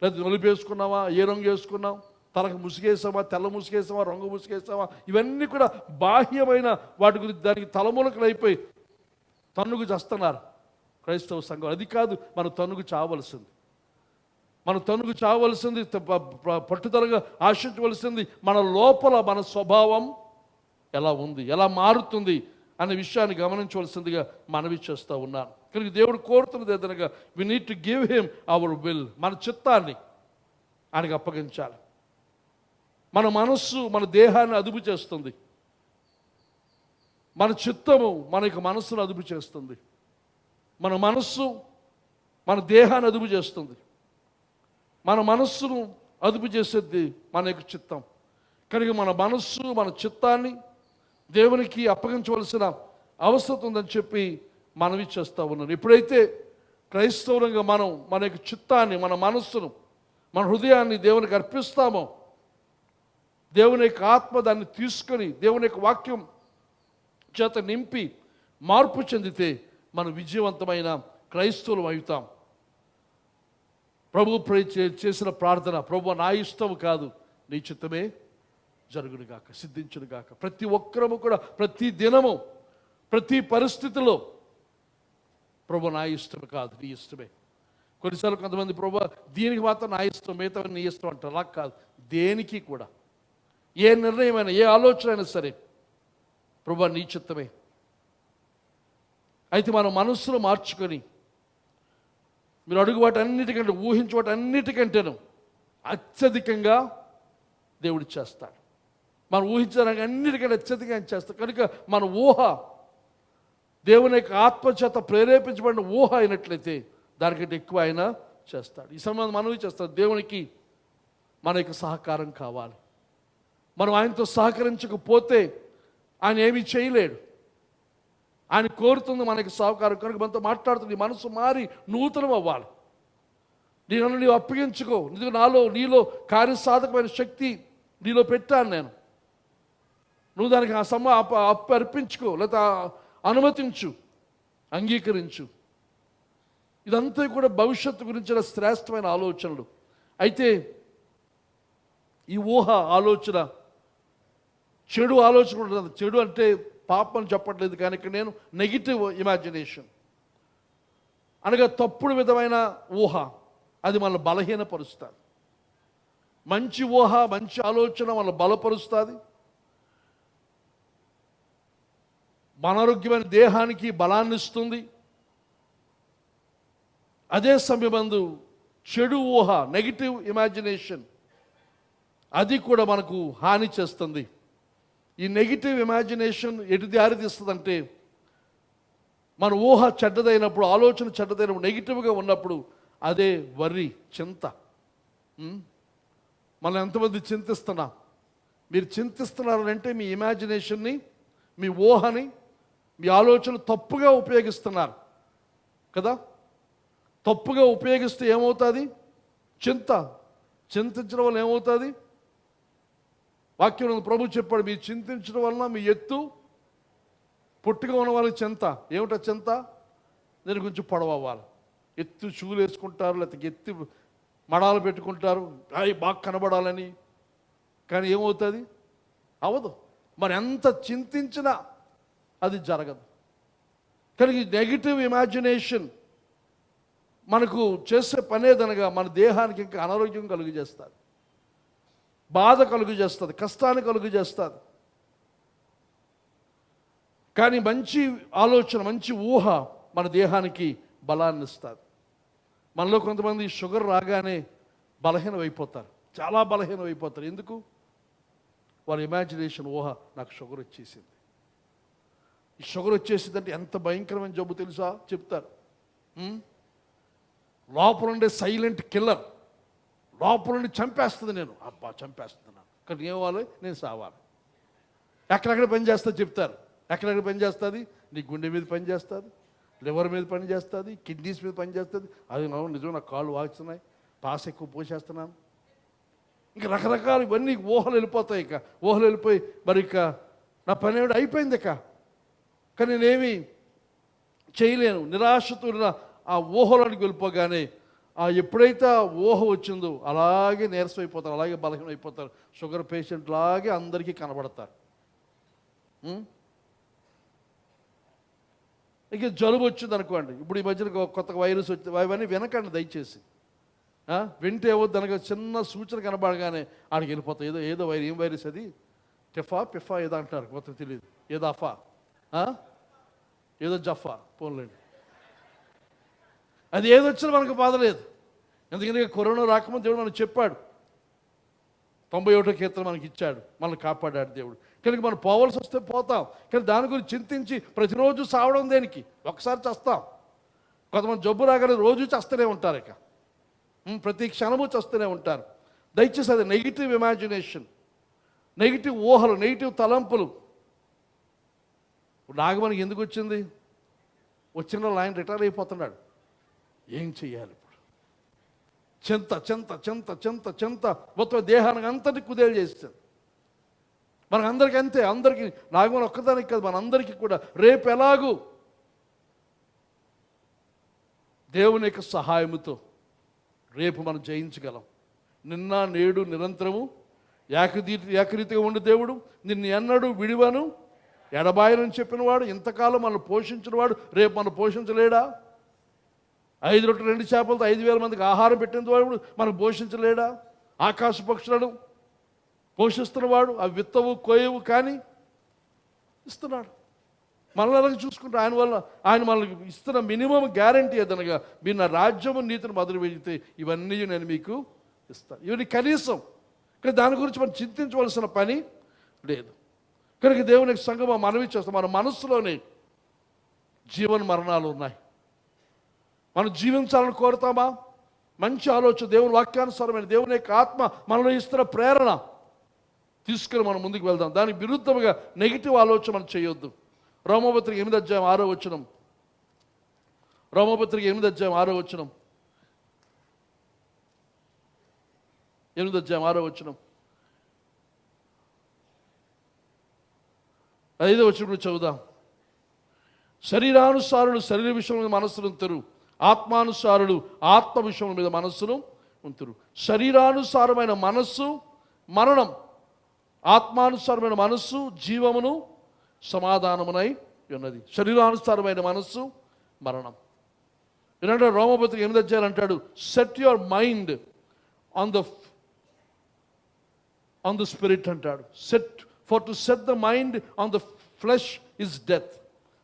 లేదా నలుపు వేసుకున్నావా, ఏ రంగు వేసుకున్నాం, తలకు ముసుగేసామా, తెల్ల ముసుగేసామా, రంగు ముసుగేసామా, ఇవన్నీ కూడా బాహ్యమైన వాటి గురించి దానికి తలములకలు అయిపోయి తన్నుకు చేస్తున్నారు క్రైస్తవ సంఘం. అది కాదు మన తన్నుకు చావలసింది. మన తన్నుకు చావలసింది, పట్టుదలగా ఆశించవలసింది మన లోపల మన స్వభావం ఎలా ఉంది, ఎలా మారుతుంది అనే విషయాన్ని గమనించవలసిందిగా మనవి చేస్తూ ఉన్నాను. కనుక దేవుడు కోరుతున్నది ఏదనగా we need to give him our will. మన చిత్తాన్ని ఆయనకు అప్పగించాలి. మన మనస్సు మన దేహాన్ని అదుపు చేస్తుంది, మన చిత్తము మన యొక్క మనస్సును అదుపు చేస్తుంది. మన మనస్సు మన దేహాన్ని అదుపు చేస్తుంది, మన మనస్సును అదుపు చేసేది మన యొక్క చిత్తం. కనుక మన మనస్సు మన చిత్తాన్ని దేవునికి అప్పగించవలసిన అవసరం ఉందని చెప్పి మనవి చేస్తూ ఉన్నాను. ఎప్పుడైతే క్రైస్తవులంగా మనం మన యొక్క చిత్తాన్ని, మన మనస్సును, మన హృదయాన్ని దేవునికి అర్పిస్తామో, దేవుని యొక్క ఆత్మ దాన్ని తీసుకొని దేవుని యొక్క వాక్యం చేత నింపి మార్పు చెందితే మనం విజయవంతమైన క్రైస్తవులు అవుతాం. ప్రభు చేసిన ప్రార్థన, ప్రభు నా ఇష్టం కాదు నీ చిత్తమే జరుగునుగాక, సిద్ధించునుగాక. ప్రతి ఒక్కరము కూడా ప్రతి దినము ప్రతి పరిస్థితిలో ప్రభు నా ఇష్టం కాదు నీ ఇష్టమే. కొన్నిసార్లు కొంతమంది ప్రభు దీనికి మాత్రం నా ఇష్టం, మిగతా నీ ఇష్టం అంటారు. అలా కాదు, దేనికి కూడా ఏ నిర్ణయమైనా ఏ ఆలోచన అయినా సరే ప్రభు నీ చిత్తమే. అయితే మనం మనస్సును మార్చుకొని మీరు అడుగు వాటి అన్నిటికంటే, ఊహించే వాటి అన్నిటికంటేను అత్యధికంగా దేవుడు చేస్తాడు. మనం ఊహించడానికి అన్నిటికంటే అత్యధికంగా ఆయన చేస్తాడు. కనుక మన ఊహ దేవుని యొక్క ఆత్మచేత ప్రేరేపించబడిన ఊహ అయినట్లయితే దానికంటే ఎక్కువ ఆయన చేస్తాడు. ఈ సమయంలో మనవి చేస్తాడు, దేవునికి మన యొక్క సహకారం కావాలి. మనం ఆయనతో సహకరించకపోతే ఆయన ఏమీ చేయలేడు. ఆయన కోరుతుంది మనకి సహకారం. కనుక మనతో మాట్లాడుతుంది, మనసు మారి నూతనం అవ్వాలి. నన్ను నీవు అప్పగించుకో, నీలో కార్యసాధకమైన శక్తి నీలో పెట్టాను నేను. నువ్వు దానికి అర్పించుకో, లేదా అనుమతించు, అంగీకరించు. ఇదంతా కూడా భవిష్యత్తు గురించిన శ్రేష్టమైన ఆలోచనలు. అయితే ఈ ఊహ ఆలోచన చెడు ఆలోచన ఉంటుంది. చెడు అంటే పాపం చెప్పట్లేదు, కానీ ఇక్కడ నేను నెగిటివ్ ఇమాజినేషన్ అనగా తప్పుడు విధమైన ఊహ, అది మనల్ని బలహీనపరుస్తుంది. మంచి ఊహ, మంచి ఆలోచన మనల్ని బలపరుస్తుంది. మన ఆరోగ్యమైన దేహానికి బలాన్ని ఇస్తుంది. అదే సమయమందు చెడు ఊహ, నెగిటివ్ ఇమాజినేషన్, అది కూడా మనకు హాని చేస్తుంది. ఈ నెగిటివ్ ఇమాజినేషన్ ఎటు దారి తీస్తుందంటే, మన ఊహ చెడ్డదైనప్పుడు, ఆలోచన చెడ్డదైనప్పుడు, నెగిటివ్గా ఉన్నప్పుడు అదే వర్రి, చింత. మనం ఎంతమంది చింతిస్తున్నాం? మీరు చింతిస్తున్నారంటే మీ ఇమాజినేషన్ని, మీ ఊహని, మీ ఆలోచన తప్పుగా ఉపయోగిస్తున్నారు కదా. తప్పుగా ఉపయోగిస్తే ఏమవుతుంది? చింతించడం వల్ల ఏమవుతుంది? వాక్యం ప్రభు చెప్పాడు, మీరు చింతించడం వలన మీ ఎత్తు పొట్టిగా ఉన్న వాళ్ళకి చింత. ఏమిటా చింత? నేను కొంచెం పొడవ్వాలి, ఎత్తు షూలు వేసుకుంటారు, లేకపోతే ఎత్తి మడాలు పెట్టుకుంటారు, అవి బాగా కనబడాలని. కానీ ఏమవుతుంది? అవదు. మరి ఎంత చింతించినా అది జరగదు. కానీ ఈ నెగిటివ్ ఇమాజినేషన్ మనకు చేసే పనేదనగా మన దేహానికి ఇంకా అనారోగ్యం కలుగు చేస్తుంది, బాధ కలుగు చేస్తుంది, కష్టాన్ని కలుగు చేస్తుంది. కానీ మంచి ఆలోచన, మంచి ఊహ మన దేహానికి బలాన్ని ఇస్తుంది. మనలో కొంతమంది షుగర్ రాగానే బలహీనం అయిపోతారు, చాలా బలహీనం అయిపోతారు. ఎందుకు? వాళ్ళ ఇమాజినేషన్, ఊహ, నాకు షుగర్ వచ్చేసింది. ఈ షుగర్ వచ్చేసిందంటే ఎంత భయంకరమైన జబ్బు తెలుసా? చెప్తారు. లోపల ఉండే సైలెంట్ కిల్లర్, లోపల నుండి చంపేస్తుంది. నేను చంపేస్తున్నాను, కానీ ఏమవ్వాలి? నేను సావాలి. ఎక్కడెక్కడ పని చేస్తుంది చెప్తారు. ఎక్కడెక్కడ పని చేస్తుంది? నీ గుండె మీద పని చేస్తుంది, లివర్ మీద పని చేస్తుంది, కిడ్నీస్ మీద పని చేస్తుంది. అది నిజం, నాకు కాళ్ళు వాగుతున్నాయి, పాస్ ఎక్కువ పోసేస్తున్నాను, ఇంకా రకరకాల ఇవన్నీ ఊహలు వెళ్ళిపోతాయి. ఇక ఊహలు వెళ్ళిపోయి మరి ఇక నా పని ఏమిటి అయిపోయింది ఇక, కానీ నేనేమి చేయలేను. నిరాశతో ఆ ఊహలోనికి వెళ్ళిపోగానే ఎప్పుడైతే ఆ ఊహ వచ్చిందో అలాగే నీరసం అయిపోతారు, అలాగే బలహీనం అయిపోతారు. షుగర్ పేషెంట్ లాగే అందరికీ కనబడతారు. ఇక జలుబు వచ్చింది అనుకోండి, ఇప్పుడు ఈ మధ్యన కొత్త వైరస్ వచ్చింది, అవన్నీ వినకండి దయచేసి. వింటే ఏవద్దు అనగా చిన్న సూచన కనబడగానే ఆడికి వెళ్ళిపోతాయి. ఏదో ఏం వైరస్ అది? పిఫా ఏదో అంటారు, కొత్త తెలియదు, ఏదో అఫా, ఏదో జఫా, పోన్లేండి. అది ఏదొచ్చినా మనకు బాధ లేదు. ఎందుకంటే కరోనా రాకముందు దేవుడు మనకు చెప్పాడు, 91వ కీర్తన మనకి ఇచ్చాడు, మనల్ని కాపాడాడు దేవుడు. కనుక మనం పోవాల్సి వస్తే పోతాం, కానీ దాని గురించి చింతించి ప్రతిరోజు సావడం దేనికి? ఒకసారి చస్తాం. కొంతమంది జబ్బు రాగానే రోజు చస్తూనే ఉంటారు, ఇక ప్రతి క్షణము చస్తూనే ఉంటారు. దయచేసి అది నెగిటివ్ ఇమాజినేషన్, నెగిటివ్ ఊహలు, నెగిటివ్ తలంపులు. నాగమణికి ఎందుకు వచ్చింది? వచ్చిన ఆయన రిటైర్ అయిపోతున్నాడు, ఏం చెయ్యాలి ఇప్పుడు? చింత చింత చింత చింత చింత మొత్తం దేహానికి అంతటి కుదేలు చేస్తుంది. మనకందరికీ అంతే, అందరికీ, నాగమణి ఒక్కదానికి కాదు, మనందరికీ కూడా రేపు ఎలాగూ దేవుని యొక్క సహాయముతో రేపు మనం జయించగలం. నిన్న నేడు నిరంతరము ఏకరీతిగా ఉండే దేవుడు, నిన్ను ఎన్నడూ విడివను ఎడబాయనని చెప్పినవాడు, ఇంతకాలం మనల్ని పోషించినవాడు రేపు మనం పోషించలేడా? 5 రొట్టెలు 2 చేపలతో 5,000 మందికి ఆహారం పెట్టిన వాడు మనం పోషించలేడా? ఆకాశ పక్షులను పోషిస్తున్నవాడు, అవి విత్తవు కోయవు కానీ ఇస్తున్నాడు. మనల్ని అలాగే చూసుకుంటే ఆయన మనకి ఇస్తున్న మినిమం గ్యారంటీ ఏదనగా, మీరు నా రాజ్యము నీతిని మొదలు పెడితే ఇవన్నీ నేను మీకు ఇస్తాడు. ఇవన్నీ కనీసం కానీ దాని గురించి మనం చింతించవలసిన పని లేదు. కనుక దేవునికి సంఘం మనవి చేస్తాం, మన మనస్సులోనే జీవన మరణాలు ఉన్నాయి. మనం జీవించాలని కోరుతామా? మంచి ఆలోచన, దేవుని వాక్యానుసారమైన దేవుని యొక్క ఆత్మ మనలో ఇస్తున్న ప్రేరణ తీసుకుని మనం ముందుకు వెళ్దాం. దానికి విరుద్ధంగా నెగిటివ్ ఆలోచన మనం చేయొద్దు. రోమపత్రిక 8:6 రోమపత్రిక 8:6 8:6 5వ చదువుదాం. శరీరానుసారులు శరీర విషయం మీద మనస్సును ఉంతురు, ఆత్మానుసారులు ఆత్మ విషయం మీద మనస్సును ఉంతురు. శరీరానుసారమైన మనస్సు మరణం, ఆత్మానుసారమైన మనస్సు జీవమును సమాధానమునై ఉన్నది. శరీరానుసారమైన మనస్సు మరణం. ఏంటంటే రోమపత్రిక 8 అంటాడు, set your mind on the spirit అంటాడు. To set the mind on the flesh is death.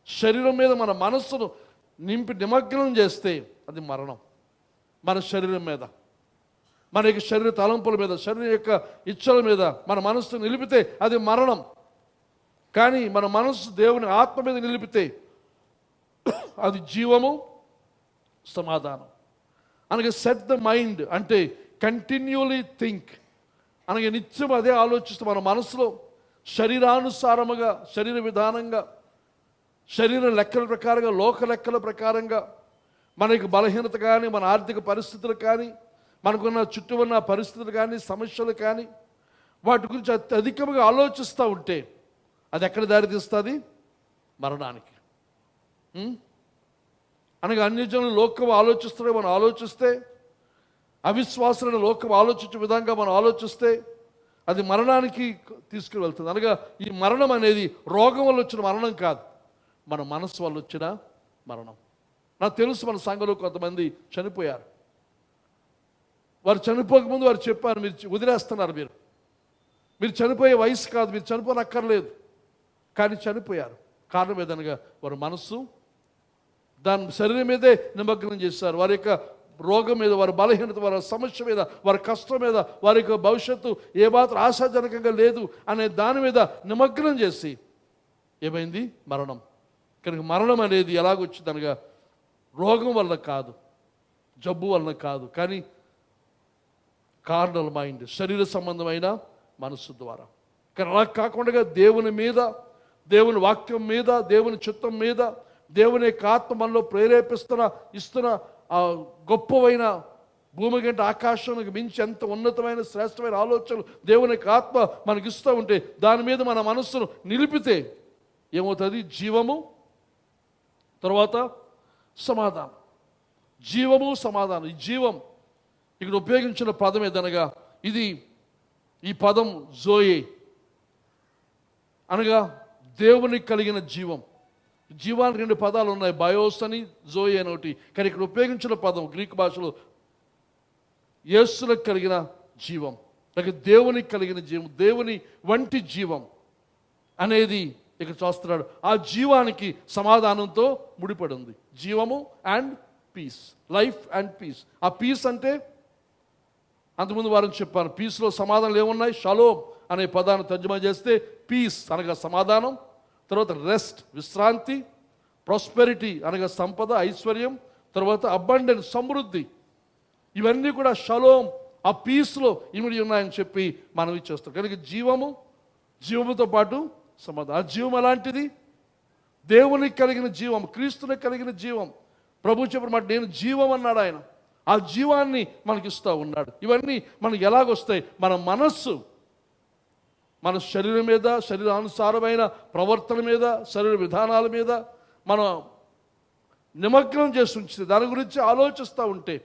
శరీరం మీద మన మనస్సును నిమగ్నం చేస్తే అది మరణం. మన శరీరం మీద, మన యొక్క శరీర తలంపుల మీద, శరీరం యొక్క ఇచ్చల మీద మన మనస్సు నిలిపితే అది మరణం. కానీ మన మనస్సు దేవుని ఆత్మ మీద నిలిపితే అది జీవము సమాధానం. అనగా సెట్ ద మైండ్ అంటే కంటిన్యూలీ థింక్, అనగా నిత్యం అదే ఆలోచిస్తూ మన మనసులో శరీరానుసారముగా, శరీర విధానంగా, శరీర లెక్కల ప్రకారంగా, లోక లెక్కల ప్రకారంగా మనకి బలహీనత కానీ, మన ఆర్థిక పరిస్థితులు కానీ, మనకున్న చుట్టూ ఉన్న పరిస్థితులు కానీ, సమస్యలు కానీ, వాటి గురించి అధికంగా ఆలోచిస్తూ ఉంటే అది ఎక్కడ దారితీస్తుంది? మరణానికి. అనగా అన్యజనులు లోకం ఆలోచిస్తుంటే మనం ఆలోచిస్తే, అవిశ్వాసులను లోకం ఆలోచించే విధంగా మనం ఆలోచిస్తే అది మరణానికి తీసుకుని వెళ్తుంది. అనగా ఈ మరణం అనేది రోగం వల్ల వచ్చిన మరణం కాదు, మన మనస్సు వల్ల వచ్చిన మరణం. నాకు తెలుసు మన సంఘంలో కొంతమంది చనిపోయారు. వారు చనిపోకముందు వారు చెప్పారు, మీరు వదిలేస్తున్నారు, మీరు చనిపోయే వయసు కాదు, మీరు చనిపోనక్కర్లేదు. కానీ చనిపోయారు. కారణం ఏదనగా వారి మనస్సు దాని శరీరం మీదే నిమగ్నం చేశారు. వారి యొక్క రోగం మీద, వారి బలహీనత, వారి సమస్య మీద, వారి కష్టం మీద, వారి యొక్క భవిష్యత్తు ఏ మాత్రం ఆశాజనకంగా లేదు అనే దాని మీద నిమగ్నం చేసి ఏమైంది? మరణం. కనుక మరణం అనేది ఎలాగొచ్చింది అనగా రోగం వల్ల కాదు, జబ్బు వలన కాదు, కానీ కార్నల్ మైండ్, శరీర సంబంధమైన మనస్సు ద్వారా. కానీ అలా కాకుండా దేవుని మీద, దేవుని వాక్యం మీద, దేవుని చిత్తం మీద, దేవుని యొక్క ఆత్మ మనలో ఇస్తున్న ఆ గొప్పవైన భూమి కంటే ఆకాశానికి మించి ఎంత ఉన్నతమైన శ్రేష్టమైన ఆలోచనలు దేవుని యొక్క ఆత్మ మనకి ఇస్తూ ఉంటే దాని మీద మన మనస్సును నిలిపితే ఏమవుతుంది? జీవము, తర్వాత సమాధానం. జీవము సమాధానం. ఈ జీవం ఇక్కడ ఉపయోగించిన పదం ఏదనగా ఈ పదం జోయే, అనగా దేవునికి కలిగిన జీవం. జీవానికి 2 పదాలు ఉన్నాయి, బయోస్ అని, జోయే అని ఒకటి. కానీ ఇక్కడ ఉపయోగించిన పదం గ్రీక్ భాషలో యేసులకు కలిగిన జీవం, లేక దేవునికి కలిగిన జీవం, దేవుని వంటి జీవం అనేది ఇక్కడ చూస్తున్నాడు. ఆ జీవానికి సమాధానంతో ముడిపడి ఉంది. జీవము and peace, life and peace. ఆ పీస్ అంటే అంతకుముందు వారిని చెప్పాను, పీస్లో సమాధానాలు ఏమున్నాయి? షలోమ్ అనే పదాన్ని తర్జుమా చేస్తే పీస్ అనగా సమాధానం, తర్వాత రెస్ట్ విశ్రాంతి, ప్రాస్పెరిటీ అనగా సంపద, ఐశ్వర్యం, తర్వాత అబండెన్స్ సమృద్ధి. ఇవన్నీ కూడా షలోమ్, ఆ పీస్లో ఇమిడి ఉన్నాయని చెప్పి మనం ఇచ్చేస్తాం. కనుక జీవముతో పాటు సమాధానం. ఆ జీవం అలాంటిది, దేవునికి కలిగిన జీవం, క్రీస్తునికి కలిగిన జీవం. ప్రభు చెప్పిన మాట, నేను జీవం అన్నాడు ఆయన. ఆ జీవాన్ని మనకిస్తూ ఉన్నాడు. ఇవన్నీ మనకి ఎలాగొస్తాయి? మన మనస్సు, మన శరీరం మీద, శరీరానుసారమైన ప్రవర్తన మీద, శరీర విధానాల మీద మనం నిమగ్నం చేసి ఉంచితే, దాని గురించి ఆలోచిస్తూ ఉంటే,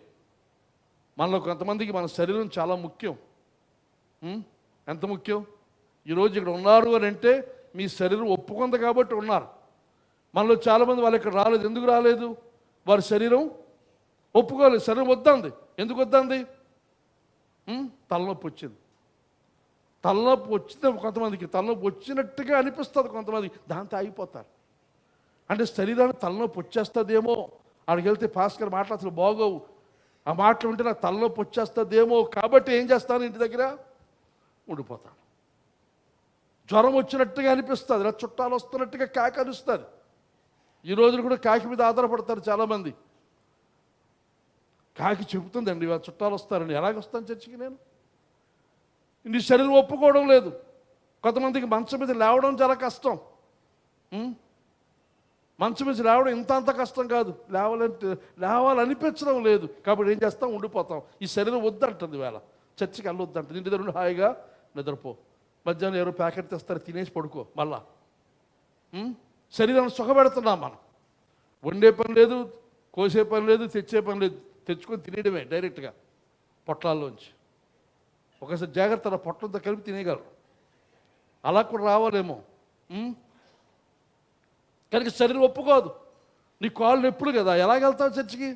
మనలో కొంతమందికి మన శరీరం చాలా ముఖ్యం. ఎంత ముఖ్యం? ఈరోజు ఇక్కడ ఉన్నారు అని అంటే మీ శరీరం ఒప్పుకుంది కాబట్టి ఉన్నారు. మనలో చాలామంది వాళ్ళు ఇక్కడ రాలేదు. ఎందుకు రాలేదు? వారి శరీరం ఒప్పుకోలేదు, శరీరం వద్దంది. ఎందుకు వద్దంది? తలనొప్పి వచ్చింది. తలనొప్పి వచ్చితే కొంతమందికి తలనొప్పి వచ్చినట్టుగా అనిపిస్తుంది, కొంతమంది దాంతో అయిపోతారు. అంటే శరీరానికి తలనొప్పి వచ్చేస్తుందేమో, అక్కడికి వెళ్తే పాస్కర్ మాటలు అసలు బాగోవు, ఆ మాటలు ఉంటే నాకు తలనొప్పి వచ్చేస్తుందేమో కాబట్టి ఏం చేస్తాను, ఇంటి దగ్గర ఉండిపోతాను. జ్వరం వచ్చినట్టుగా అనిపిస్తుంది, ఇలా చుట్టాలు వస్తున్నట్టుగా కాకి అరుస్తుంది. ఈ రోజులు కూడా కాకి మీద ఆధారపడతారు చాలామంది. కాకి చెబుతుందండి ఇవాళ చుట్టాలు వస్తారని. ఎలాగొస్తాను చర్చికి నేను? నీ శరీరం ఒప్పుకోవడం లేదు. కొంతమందికి మంచం మీద లేవడం చాలా కష్టం. మంచం మీద లేవడం ఇంత అంత కష్టం కాదు, లేవాలనిపించడం లేదు. కాబట్టి ఏం చేస్తాం, ఉండిపోతాం. ఈ శరీరం వద్దంటుంది, వేళ చర్చికి వెళ్ళొద్దంటుంది. ఇంటి దగ్గర హాయిగా నిద్రపో, మధ్యాహ్నం ఎవరో ప్యాకెట్ తెస్తారు, తినేసి పడుకో. మళ్ళా శరీరాన్ని సుఖపెడుతున్నాం మనం. వండే పని లేదు, కోసే పని లేదు, తెచ్చే పని లేదు. తెచ్చుకొని తినేయడమే డైరెక్ట్గా పొట్లాల్లోంచి. ఒకసారి జాగ్రత్త, పొట్లంతో కలిపి తినేయగలరు. అలా కూడా రావాలేమో. కనుక శరీరం ఒప్పుకోదు. నీ కాళ్ళు నొప్పులు కదా, ఎలాగెళ్తావు చర్చికి?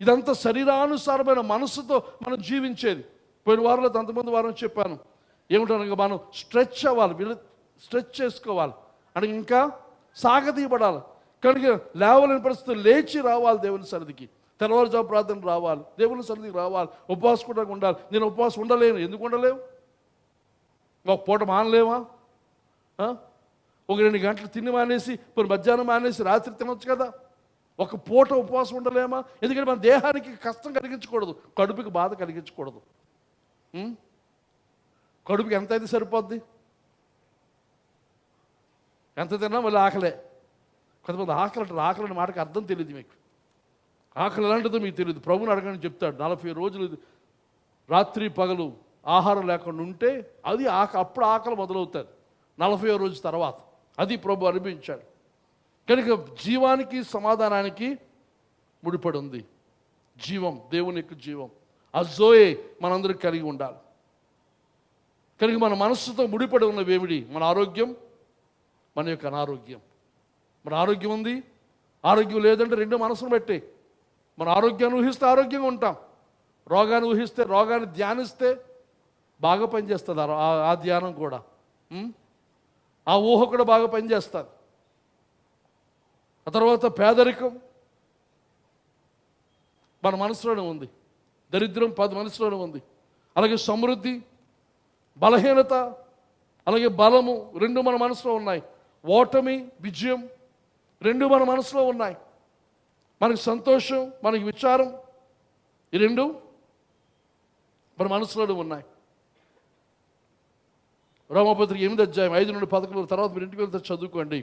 ఇదంతా శరీరానుసారమైన మనసుతో మనం జీవించేది. పోయిన వారంలో అంతమంది వారం చెప్పాను, ఏమిటనగా మనం స్ట్రెచ్ అవ్వాలి, స్ట్రెచ్ చేసుకోవాలి అని, ఇంకా సాగతీయబడాలి. కనుక లేవలేని పరిస్థితులు లేచి రావాలి దేవుని సన్నిధికి. తెల్లవారుజాము ప్రార్థన రావాలి, దేవుని సన్నిధికి రావాలి, ఉపవాసం కూడా ఉండాలి. నేను ఉపవాసం ఉండలేను. ఎందుకు ఉండలేవు? ఒక పూట మానలేవా? ఒక 2 గంటలు తిని మానేసి, ఇప్పుడు మధ్యాహ్నం మానేసి రాత్రి తినొచ్చు కదా. ఒక పూట ఉపవాసం ఉండలేమా? ఎందుకంటే మన దేహానికి కష్టం కలిగించకూడదు, కడుపుకి బాధ కలిగించకూడదు. కడుపుకి ఎంత అయితే సరిపోద్ది? ఎంత తిన్నా మళ్ళీ ఆకలే. కొంతమంది ఆకలి అంటారు. ఆకలి అనే మాటకి అర్థం తెలియదు మీకు. ఆకలి ఎలాంటిదో మీకు తెలియదు. ప్రభుని అడగని చెప్తాడు, 40 రోజులు రాత్రి పగలు ఆహారం లేకుండా ఉంటే అది అప్పుడు ఆకలి మొదలవుతుంది 40వ రోజు తర్వాత. అది ప్రభు అనిపించాడు. కనుక జీవానికి సమాధానానికి ముడిపడి ఉంది. జీవం, దేవుని యొక్క జీవం, ఆ జోయే మనందరికి కలిగి ఉండాలి. కనుక మన మనస్సుతో ముడిపడి ఉన్న వేమిడి? మన ఆరోగ్యం, మన యొక్క అనారోగ్యం. మన ఆరోగ్యం ఉంది, ఆరోగ్యం లేదంటే రెండు మనసును బట్టి. మన ఆరోగ్యాన్ని ఊహిస్తే ఆరోగ్యంగా ఉంటాం, రోగాన్ని ఊహిస్తే, రోగాన్ని ధ్యానిస్తే బాగా పనిచేస్తుంది ఆ ధ్యానం కూడా. ఆ ఊహ కూడా బాగా పనిచేస్తుంది. ఆ తర్వాత పేదరికం మన మనసులోనే ఉంది, దరిద్రం 10 మనసులోనే ఉంది. అలాగే సమృద్ధి, బలహీనత, అలాగే బలము 2 మన మనసులో ఉన్నాయి. ఓటమి, విజయం 2 మన మనసులో ఉన్నాయి. మనకి సంతోషం, మనకి విచారం, ఈ 2 మన మనసులోనే ఉన్నాయి. రోమపత్రిక 8వ అధ్యాయం 5 నుండి 11 తర్వాత మీరు ఇంటికి వెళ్తే చదువుకోండి.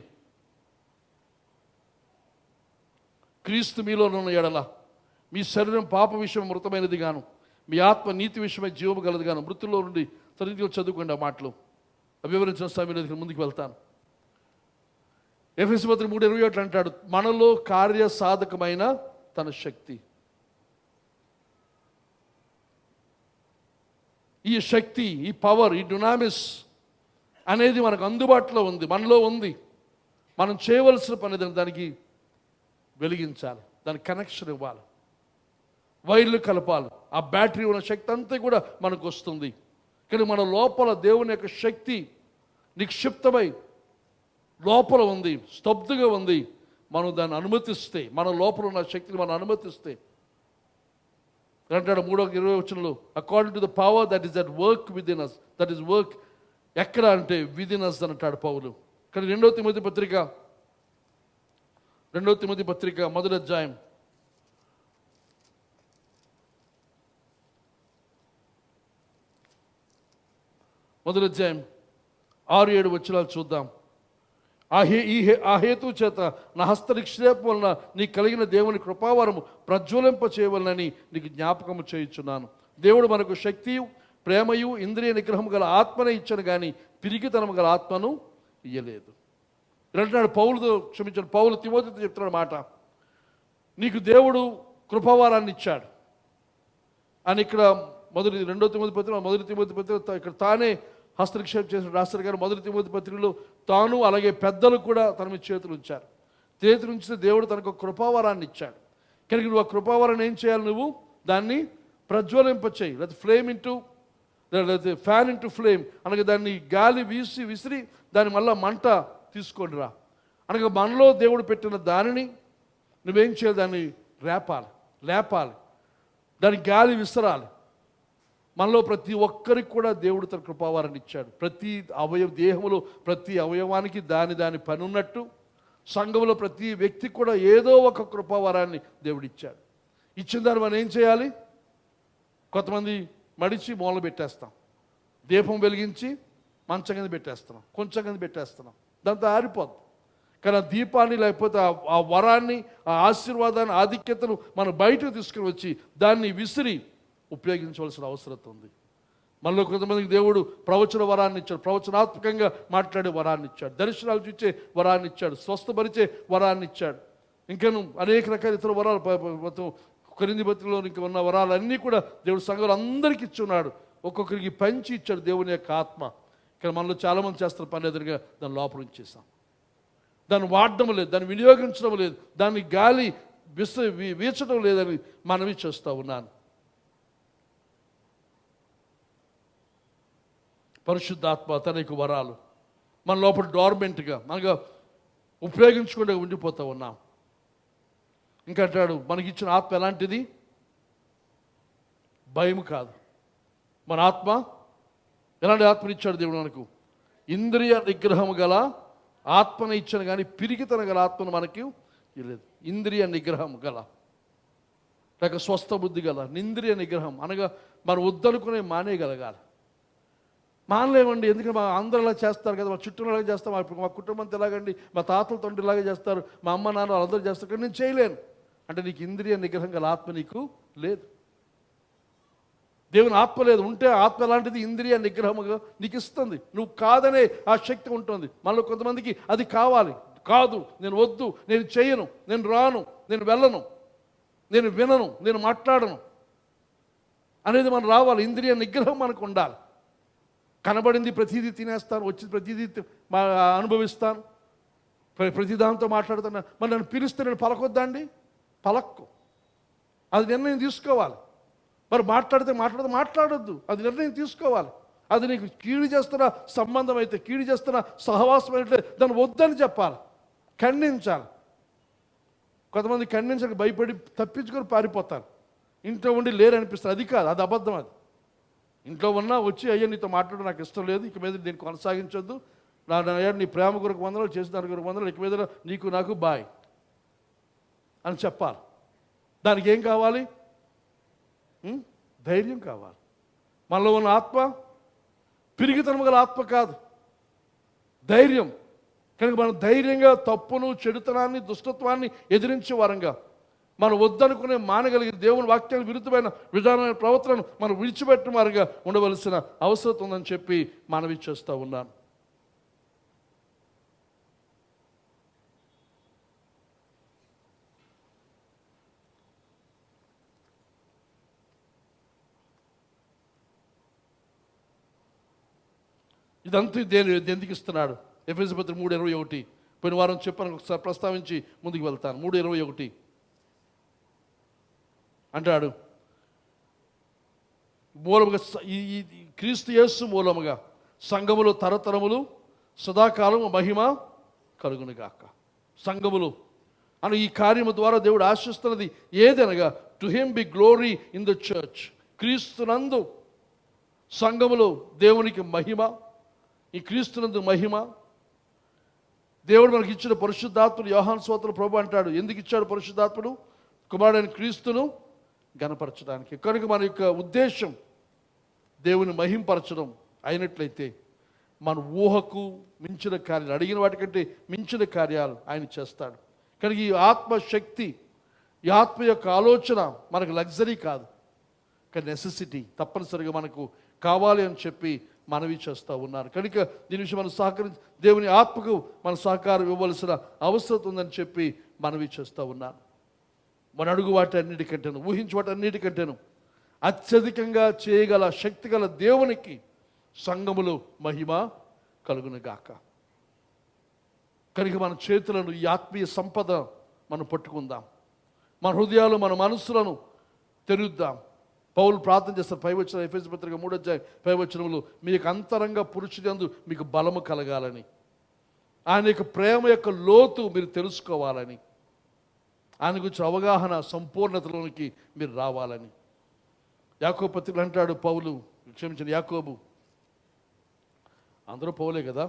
క్రీస్తు మీలో ఉన్న ఎడల మీ శరీరం పాప విషయం మృతమైనది గాను, మీ ఆత్మ నీతి విషయమై జీవము గలది గాను. మృతుల్లో నుండి సరిగ్గా చదువుకోండి ఆ మాటలు. వివరించిన సమయంలో ముందుకు వెళ్తాను. ఎఫెసీ పత్రిక 3:21 అంటాడు, మనలో కార్య సాధకమైన తన శక్తి. ఈ శక్తి, ఈ పవర్, ఈ డునామిస్ అనేది మనకు అందుబాటులో ఉంది, మనలో ఉంది. మనం చేయవలసిన పని దానికి వెలిగించాలి, దానికి కనెక్షన్ ఇవ్వాలి, వైర్లు కలపాలి. ఆ బ్యాటరీ ఉన్న శక్తి అంతా కూడా మనకు వస్తుంది. కానీ మన లోపల దేవుని యొక్క శక్తి నిక్షిప్తమై లోపల ఉంది, స్తబ్దుగా ఉంది. మనం దాన్ని అనుమతిస్తే, మన లోపల ఉన్న శక్తిని మనం అనుమతిస్తే అంటాడు 3:20 వచనంలో, according to the power that is at work within us. That is work ఎక్కడ అంటే విత్ ఇన్ అస్ అని అంటాడు పౌలు. కానీ 2వ తిమోతి పత్రిక 1వ అధ్యాయం 6-7 వచనాలు చూద్దాం. ఆ హేతు చేత నా హస్త నిక్షేపం వలన నీకు కలిగిన దేవుని కృపావరము ప్రజ్వలింప చేయవలనని నీకు జ్ఞాపకము చేయుచున్నాను. దేవుడు మనకు శక్తియు, ప్రేమయు, ఇంద్రియ నిగ్రహం గల ఆత్మనే ఇచ్చను కానీ పిరికితనం గల ఆత్మను ఇయ్యలేదు. అంటున్నాడు పౌలు తిమోతితో చెప్తున్నాడు మాట, నీకు దేవుడు కృపావరాన్ని ఇచ్చాడు అని. ఇక్కడ 2వ తిమోతి పత్రిక ఇక్కడ తానే హస్తనిక్షేపం చేసిన రాస్తారు గారు. 1వ తిమోతి పత్రికలో తాను అలాగే పెద్దలు కూడా తన మీద చేతులు ఉంచారు. చేతులు ఉంచితే దేవుడు తనకు కృపావరాన్ని ఇచ్చాడు. కనుక నువ్వు ఆ కృపావరాన్ని ఏం చేయాలి? నువ్వు దాన్ని ప్రజ్వలింపచేయి, లేదా ఫ్లేమ్ ఇంటూ, లేదా ఫ్యాన్ ఇంటూ ఫ్లేమ్ అనగా దాన్ని గాలి విసిరి దాని మళ్ళీ మంట తీసుకొని రా అనగా మనలో దేవుడు పెట్టిన దానిని నువ్వేం చేయాలి? దాన్ని రేపాలి, లేపాలి, దానికి గాలి విసరాలి. మనలో ప్రతి ఒక్కరికి కూడా దేవుడు తన కృపావరాన్ని ఇచ్చాడు. ప్రతి దేహంలో ప్రతి అవయవానికి దాని పని ఉన్నట్టు సంఘంలో ప్రతి వ్యక్తికి కూడా ఏదో ఒక కృపావరాన్ని దేవుడు ఇచ్చాడు. ఇచ్చిన దాన్ని మనం ఏం చేయాలి? కొంతమంది మడిచి మూల పెట్టేస్తాం, దీపం వెలిగించి మంచం కింద పెట్టేస్తున్నాం, కొంచెం కింద పెట్టేస్తున్నాం, దాంతో ఆరిపోద్ది. కానీ ఆ దీపాన్ని లేకపోతే ఆ వరాన్ని, ఆ ఆశీర్వాదాన్ని, ఆధిక్యతను మనం బయటకు తీసుకుని వచ్చి దాన్ని విసిరి ఉపయోగించవలసిన అవసరం ఉంది. మనలో కొంతమందికి దేవుడు ప్రవచన వరాన్ని ఇచ్చాడు, ప్రవచనాత్మకంగా మాట్లాడే వరాన్ని ఇచ్చాడు, దర్శనాలు చూచే వరాన్ని ఇచ్చాడు, స్వస్థపరిచే వరాన్ని ఇచ్చాడు. ఇంకను అనేక రకాల ఇతర వరాలు కొరింథీ పత్రికలో ఇంకా ఉన్న వరాలన్నీ కూడా దేవుడు సంఘంలో అందరికీ ఇచ్చి ఉన్నాడు. ఒక్కొక్కరికి పంచి ఇచ్చాడు దేవుని యొక్క ఆత్మ. కానీ మనలో చాలామంది చేస్తారు పని ఎదురుగా దాన్ని లోపల ఉంచేసాం, దాన్ని వాడడం లేదు, దాన్ని వినియోగించడం లేదు, దాన్ని గాలి వీచడం లేదని మనవి చేస్తూ ఉన్నాను. పరిశుద్ధాత్మ తన యొక్క వరాలు మన లోపల డోర్మెంట్గా మనగా ఉపయోగించకుండా ఉండిపోతూ ఉన్నాం. ఇంకా అంటాడు, మనకిచ్చిన ఆత్మ ఎలాంటిది? భయం కాదు. మన ఆత్మ ఎలాంటి ఆత్మనిచ్చాడు దేవుడు మనకు? ఇంద్రియ నిగ్రహం గల ఆత్మను ఇచ్చాను, కానీ పిరికితన గల ఆత్మను మనకి లేదు. ఇంద్రియ నిగ్రహం గల లేక స్వస్థ బుద్ధి గల. ఇంద్రియ నిగ్రహం అనగా మనం వద్దనుకునే మానేయగలగాలి. మానలేమండి, ఎందుకంటే మా అందరూ ఇలా చేస్తారు కదా, మా చుట్టూ ఇలాగే చేస్తాం, మా కుటుంబంతో ఎలాగండి, మా తాతల తండ్రి ఇలాగే చేస్తారు, మా అమ్మ నాన్న వాళ్ళందరూ చేస్తారు, కానీ నేను చేయలేను అంటే నీకు ఇంద్రియ నిగ్రహం గల ఆత్మ నీకు లేదు. దేవుని ఆత్మ లేదు. ఉంటే ఆత్మ ఎలాంటిది? ఇంద్రియ నిగ్రహముగా నీకు ఇస్తుంది. నువ్వు కాదనే ఆ శక్తి ఉంటుంది. మనలో కొంతమందికి అది కావాలి. కాదు, నేను వద్దు, నేను చేయను, నేను రాను, నేను వెళ్ళను, నేను వినను, నేను మాట్లాడను అనేది మనం రావాలి. ఇంద్రియ నిగ్రహం మనకు ఉండాలి. కనబడింది ప్రతిదీ తినేస్తాను, వచ్చింది ప్రతిదీ అనుభవిస్తాను, ప్రతి దాంతో మాట్లాడుతాను. మరి నన్ను పిలిస్తే నేను పలకొద్దండి? పలక్కు. అది నిర్ణయం తీసుకోవాలి. మరి మాట్లాడొద్దు, అది నిర్ణయం తీసుకోవాలి. అది నీకు కీడు చేస్తున్న సంబంధం అయితే, కీడు చేస్తున్న సహవాసం అయితే దాన్ని వద్దని చెప్పాలి, ఖండించాలి. కొంతమంది ఖండించక భయపడి తప్పించుకొని పారిపోతారు. ఇంట్లో ఉండి లేరు అనిపిస్తారు. అది కాదు, అది అబద్ధం. అది ఇంట్లో ఉన్నా వచ్చి, అయ్యా నీతో మాట్లాడడం నాకు ఇష్టం లేదు, ఇక మీద నేను కొనసాగించొద్దు, అయ్యా నీ ప్రేమ కొరకు వందలు, చేసిన దాని కొరకు వందలు, ఇక మీద నీకు నాకు బాయ్ అని చెప్పాలి. దానికి ఏం కావాలి? ధైర్యం కావాలి. మనలో ఉన్న ఆత్మ పిరిగితనం గల ఆత్మ కాదు, ధైర్యం. కనుక మనం ధైర్యంగా తప్పును, చెడుతనాన్ని, దుష్టత్వాన్ని ఎదిరించే వారంగా, మనం వద్దనుకునే మానగలిగిన దేవుని వాక్యానికి విరుద్ధమైన విధానమైన ప్రవర్తనను మనం విడిచిపెట్టిన వారుగా ఉండవలసిన అవసరం ఉందని చెప్పి మనవి చేస్తూ ఉన్నాను. ఇదంతా ఎందుకు ఇస్తున్నాడు? ఎఫెసీ పత్రిక 3:21. పోయిన వారం చెప్పాను, ఒకసారి ప్రస్తావించి ముందుకు వెళ్తాను. 3:21 అంటాడు, మూలముగా ఈ క్రీస్తు యేసు మూలముగా సంఘములు తరతరములు సదాకాలము మహిమ కలుగునుగాక. సంఘములు అని ఈ కార్యము ద్వారా దేవుడు ఆశిస్తున్నది ఏదనగా, to him be glory in the church. క్రీస్తునందు సంఘములు దేవునికి మహిమ, ఈ క్రీస్తునందు మహిమ. దేవుడు మనకి ఇచ్చిన పరిశుద్ధాత్ముడు, యోహాను సువార్తలో ప్రభు అంటాడు, ఎందుకు ఇచ్చాడు పరిశుద్ధాత్ముడు? కుమారుడైన క్రీస్తును గణపరచడానికి. కనుక మన యొక్క ఉద్దేశం దేవుని మహింపరచడం అయినట్లయితే మన ఊహకు మించిన కార్యాలు, అడిగిన వాటికంటే మించిన కార్యాలు ఆయన చేస్తాడు. కనుక ఈ ఆత్మశక్తి, ఈ ఆత్మ యొక్క ఆలోచన మనకు లగ్జరీ కాదు, కానీ నెసెసిటీ, తప్పనిసరిగా మనకు కావాలి అని చెప్పి మనవి చేస్తూ ఉన్నారు. కనుక దీని విషయం మనం దేవుని ఆత్మకు మన సహకారం ఇవ్వవలసిన అవసరం ఉందని చెప్పి మనవి చేస్తూ ఉన్నాను. మన అడుగు వాటన్నిటికంటేను, ఊహించి వాటన్నిటికంటేను అత్యధికంగా చేయగల శక్తి గల దేవునికి సంఘములు మహిమ కలుగునుగాక. కనుక మన చేతులను, ఈ ఆత్మీయ సంపద మనం పట్టుకుందాం, మన హృదయాలు, మన మనస్సులను తెరుద్దాం. పౌలు ప్రార్థన చేస్తారు, 5 వచనం, ఎఫెసీ పత్రిక 3:5 వచనములు, మీకు అంతరంగ పురుషులందు మీకు బలము కలగాలని, ఆయన యొక్క ప్రేమ యొక్క లోతు మీరు తెలుసుకోవాలని, ఆయన గురించి అవగాహన సంపూర్ణతలోనికి మీరు రావాలని. యాకోబు పత్రికలో అంటాడు పౌలు, క్షమించండి యాకోబు, అందరూ పౌలే కదా,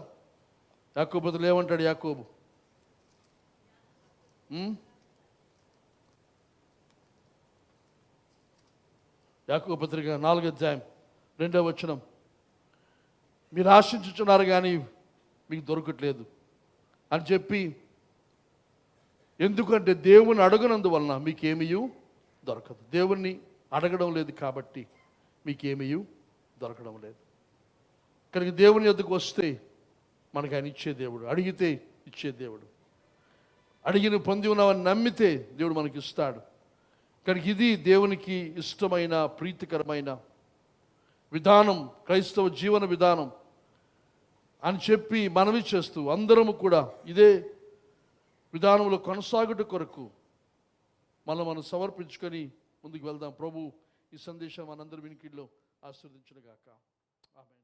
యాకోబు పత్రికలో ఏమంటాడు యాకోబు? యాకోబు పత్రిక 4వ అధ్యాయం 2వ వచనం, మీరు ఆశించుచున్నారు కానీ మీకు దొరకట్లేదు అని చెప్పి, ఎందుకంటే దేవుని అడగనందువలన మీకేమీ దొరకదు. దేవుణ్ణి అడగడం లేదు కాబట్టి మీకేమీ దొరకడం లేదు. కనుక దేవుని యొద్దకు వస్తే మనకు ఆయన ఇచ్చే దేవుడు, అడిగితే ఇచ్చే దేవుడు, అడిగిన పొంది ఉన్నామని నమ్మితే దేవుడు మనకి ఇస్తాడు. కనుక ఇది దేవునికి ఇష్టమైన ప్రీతికరమైన విధానం, క్రైస్తవ జీవన విధానం అని చెప్పి మనవి చేస్తూ అందరము కూడా ఇదే విధానంలో కొనసాగుట కొరకు మనం సమర్పించుకొని ముందుకు వెళ్దాం. ప్రభు ఈ సందేశం మనందరి వినికిడిలో ఆశీర్వదించును గాక. ఆమేన్.